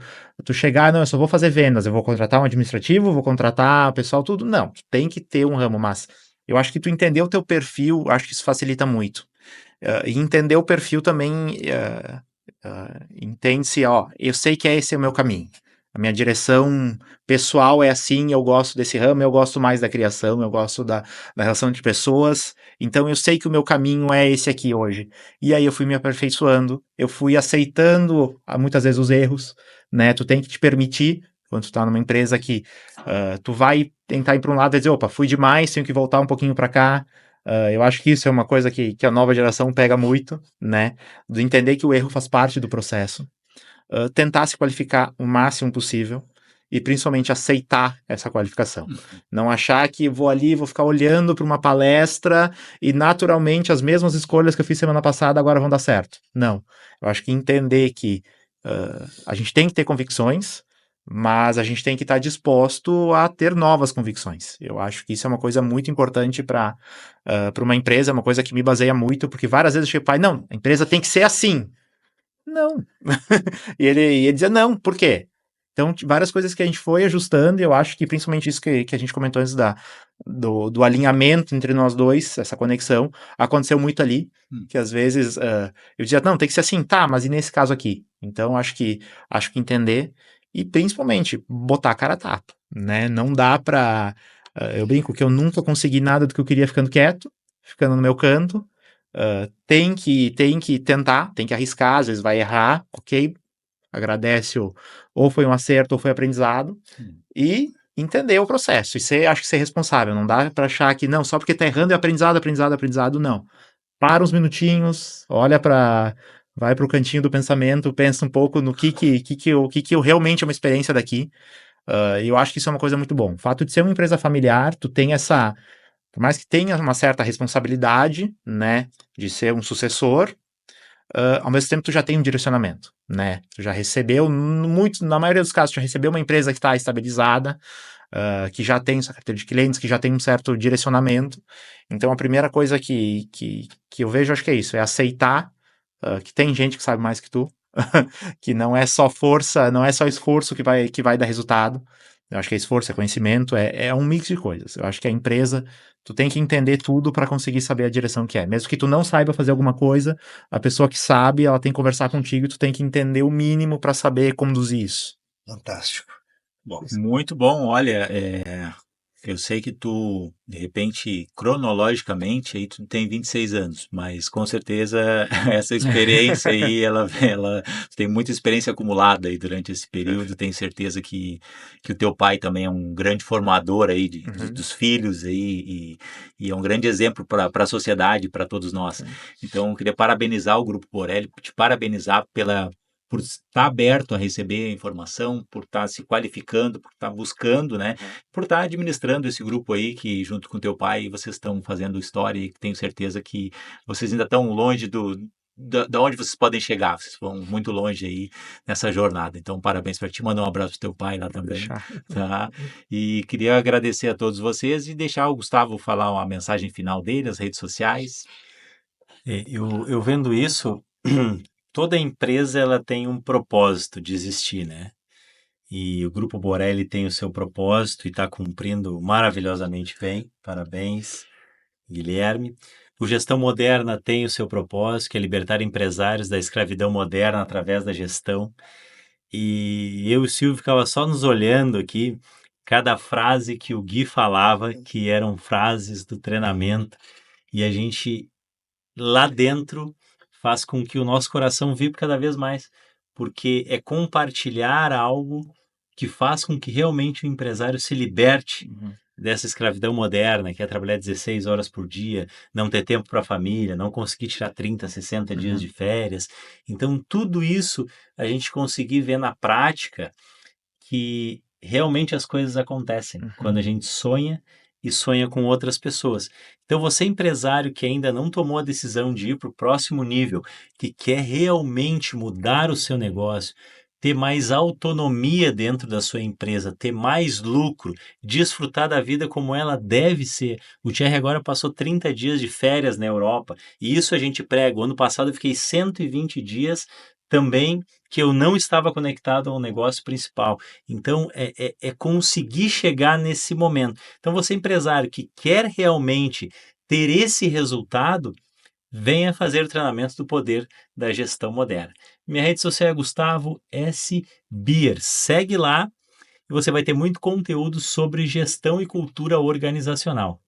chegar, não, eu só vou fazer vendas, eu vou contratar um administrativo, vou contratar o pessoal, tudo. Não, tu tem que ter um ramo, mas eu acho que tu entender o teu perfil, acho que isso facilita muito. E entender o perfil também, entende-se, ó, eu sei que esse é o meu caminho. A minha direção pessoal é assim, eu gosto desse ramo, eu gosto mais da criação, eu gosto da relação entre pessoas, então eu sei que o meu caminho é esse aqui hoje. E aí eu fui me aperfeiçoando, eu fui aceitando muitas vezes os erros, né? Tu tem que te permitir, quando tu tá numa empresa que tu vai tentar ir para um lado e dizer, opa, fui demais, tenho que voltar um pouquinho para cá. Eu acho que isso é uma coisa que a nova geração pega muito, né? De entender que o erro faz parte do processo. Tentar se qualificar o máximo possível e principalmente aceitar essa qualificação. Não achar que vou ali, vou ficar olhando para uma palestra e naturalmente as mesmas escolhas que eu fiz semana passada agora vão dar certo. Não. Eu acho que entender que a gente tem que ter convicções, mas a gente tem que estar disposto a ter novas convicções. Eu acho que isso é uma coisa muito importante para uma empresa, é uma coisa que me baseia muito, porque várias vezes eu chego, pai, não, a empresa tem que ser assim. Não. E ele dizia, não, por quê? Então, várias coisas que a gente foi ajustando, e eu acho que principalmente isso que a gente comentou antes do alinhamento entre nós dois, essa conexão, aconteceu muito ali, que às vezes eu dizia, não, tem que ser assim, tá, mas e nesse caso aqui? Então, acho que entender, e principalmente, botar a cara a tapa, né? Não dá pra... eu brinco que eu nunca consegui nada do que eu queria ficando quieto, ficando no meu canto, tem que tentar, tem que arriscar, às vezes vai errar, ok, agradece ou foi um acerto ou foi aprendizado, e entender o processo, e acho que ser responsável, não dá para achar que não, só porque tá errando é aprendizado, não. Para uns minutinhos, vai pro cantinho do pensamento, pensa um pouco no que eu realmente é uma experiência daqui, e eu acho que isso é uma coisa muito bom. O fato de ser uma empresa familiar, tu tem por mais que tenha uma certa responsabilidade, né, de ser um sucessor, ao mesmo tempo tu já tem um direcionamento, né? Tu já recebeu, na maioria dos casos, tu já recebeu uma empresa que está estabilizada, que já tem sua carteira de clientes, que já tem um certo direcionamento. Então a primeira coisa que eu vejo, acho que é isso, é aceitar que tem gente que sabe mais que tu, que não é só força, não é só esforço que vai dar resultado. Eu acho que é esforço, é conhecimento, é um mix de coisas. Eu acho que a empresa, tu tem que entender tudo para conseguir saber a direção que é. Mesmo que tu não saiba fazer alguma coisa, a pessoa que sabe, ela tem que conversar contigo e tu tem que entender o mínimo para saber conduzir isso. Fantástico. Bom, muito bom. Olha, eu sei que tu, de repente, cronologicamente, aí tu tem 26 anos, mas com certeza essa experiência aí, ela tem muita experiência acumulada aí durante esse período, tenho certeza que o teu pai também é um grande formador aí dos filhos aí, e é um grande exemplo para a sociedade, para todos nós. Então, eu queria parabenizar o Grupo Borelli, te parabenizar por estar aberto a receber informação, por estar se qualificando, por estar buscando, né? Por estar administrando esse grupo aí que, junto com teu pai, vocês estão fazendo história e tenho certeza que vocês ainda estão longe da onde vocês podem chegar. Vocês vão muito longe aí nessa jornada. Então, parabéns para ti. Manda um abraço pro teu pai lá também. Tá? E queria agradecer a todos vocês e deixar o Gustavo falar uma mensagem final dele, as redes sociais. Eu vendo isso... Toda empresa ela tem um propósito de existir, né? E o Grupo Borelli tem o seu propósito e está cumprindo maravilhosamente bem. Parabéns, Guilherme. O Gestão Moderna tem o seu propósito, que é libertar empresários da escravidão moderna através da gestão. E eu e o Silvio ficava só nos olhando aqui, cada frase que o Gui falava, que eram frases do treinamento, e a gente lá dentro faz com que o nosso coração vibre cada vez mais, porque é compartilhar algo que faz com que realmente o empresário se liberte dessa escravidão moderna, que é trabalhar 16 horas por dia, não ter tempo para a família, não conseguir tirar 30, 60 dias de férias. Então, tudo isso a gente conseguir ver na prática que realmente as coisas acontecem quando a gente sonha e sonha com outras pessoas. Então, você empresário que ainda não tomou a decisão de ir para o próximo nível, que quer realmente mudar o seu negócio, ter mais autonomia dentro da sua empresa, ter mais lucro, desfrutar da vida como ela deve ser. O Thierry agora passou 30 dias de férias na Europa, e isso a gente prega. O ano passado eu fiquei 120 dias também que eu não estava conectado ao negócio principal. Então, é conseguir chegar nesse momento. Então, você empresário que quer realmente ter esse resultado, venha fazer o treinamento do poder da gestão moderna. Minha rede social é Gustavo S. Bier. Segue lá e você vai ter muito conteúdo sobre gestão e cultura organizacional.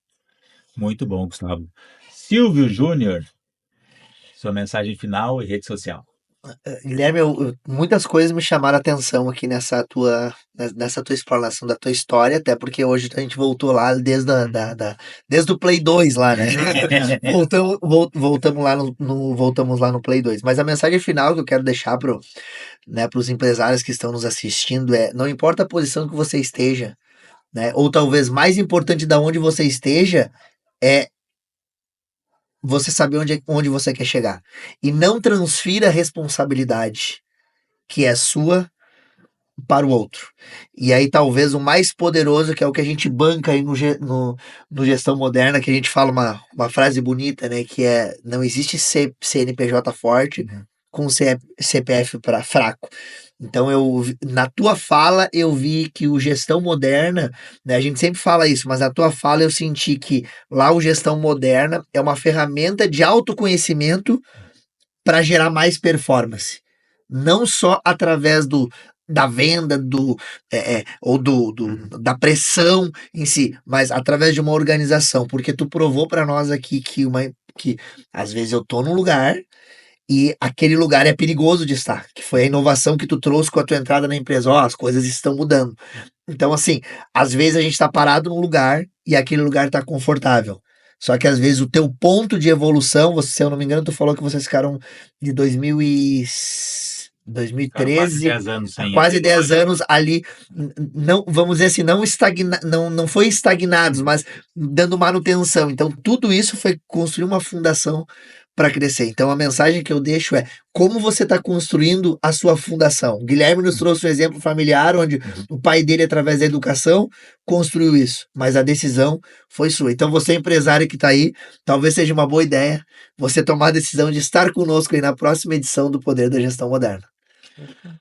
Muito bom, Gustavo. Silvio Júnior, sua mensagem final e rede social. Guilherme, muitas coisas me chamaram a atenção aqui nessa tua exploração da tua história, até porque hoje a gente voltou lá desde o Play 2 lá, né? Voltamos lá no Play 2. Mas a mensagem final que eu quero deixar pros empresários que estão nos assistindo não importa a posição que você esteja, né? Ou talvez mais importante da onde você esteja, é você saber onde você quer chegar. E não transfira a responsabilidade que é sua para o outro. E aí talvez o mais poderoso, que é o que a gente banca aí no Gestão Moderna, que a gente fala uma frase bonita, né? Que é: não existe CNPJ forte com CPF fraco. Então, na tua fala, eu vi que o Gestão Moderna, né, a gente sempre fala isso, mas na tua fala eu senti que lá o Gestão Moderna é uma ferramenta de autoconhecimento para gerar mais performance. Não só através da venda, ou da pressão em si, mas através de uma organização, porque tu provou para nós aqui que às vezes eu tô num lugar e aquele lugar é perigoso de estar, que foi a inovação que tu trouxe com a tua entrada na empresa. As coisas estão mudando. Então, assim, às vezes a gente tá parado num lugar e aquele lugar tá confortável. Só que às vezes o teu ponto de evolução, se eu não me engano, tu falou que vocês ficaram de 2013, quase 10 anos ali, não, vamos dizer assim, não foi estagnados, mas dando manutenção. Então, tudo isso foi construir uma fundação para crescer. Então, a mensagem que eu deixo é: como você está construindo a sua fundação? Guilherme nos trouxe um exemplo familiar, onde o pai dele, através da educação, construiu isso, mas a decisão foi sua. Então, você empresário que está aí, talvez seja uma boa ideia você tomar a decisão de estar conosco aí na próxima edição do Poder da Gestão Moderna.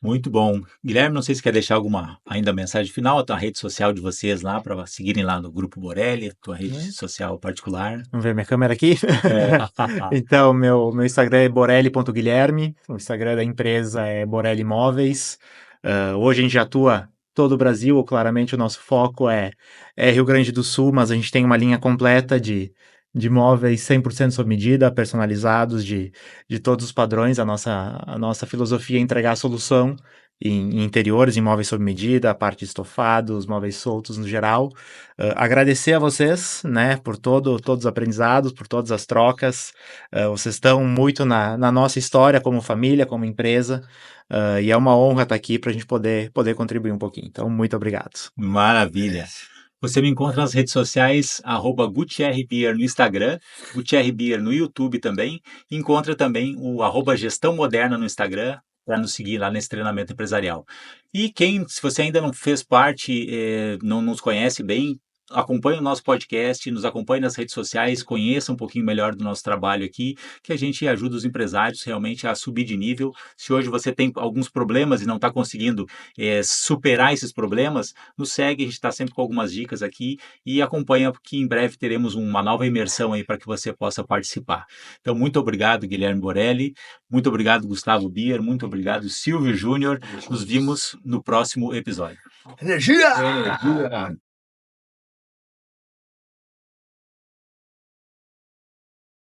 Muito bom. Guilherme, não sei se quer deixar alguma ainda mensagem final, a tua rede social de vocês lá, para seguirem lá no Grupo Borelli, tua rede social particular. Vamos ver minha câmera aqui? Então, meu Instagram é borelli.guilherme, o Instagram da empresa é Borelli Imóveis. Hoje a gente atua todo o Brasil, claramente o nosso foco é Rio Grande do Sul, mas a gente tem uma linha completa de móveis 100% sob medida, personalizados de todos os padrões. A nossa filosofia é entregar a solução em interiores, em móveis sob medida, a parte de estofados, móveis soltos no geral. Agradecer a vocês, né, por todos os aprendizados, por todas as trocas. Vocês estão muito na nossa história como família, como empresa, e é uma honra estar aqui para a gente poder contribuir um pouquinho. Então, muito obrigado. Maravilha. Você me encontra nas redes sociais, @GutierreBier no Instagram, GutierreBier no YouTube também. Encontra também o @Gestão Moderna no Instagram, para nos seguir lá nesse treinamento empresarial. E se você ainda não fez parte, não nos conhece bem, acompanhe o nosso podcast, nos acompanhe nas redes sociais, conheça um pouquinho melhor do nosso trabalho aqui, que a gente ajuda os empresários realmente a subir de nível. Se hoje você tem alguns problemas e não está conseguindo superar esses problemas, nos segue, a gente está sempre com algumas dicas aqui e acompanha, porque em breve teremos uma nova imersão aí para que você possa participar. Então, muito obrigado, Guilherme Borelli, muito obrigado, Gustavo Bier, muito obrigado, Silvio Júnior. Nos vimos no próximo episódio. Energia!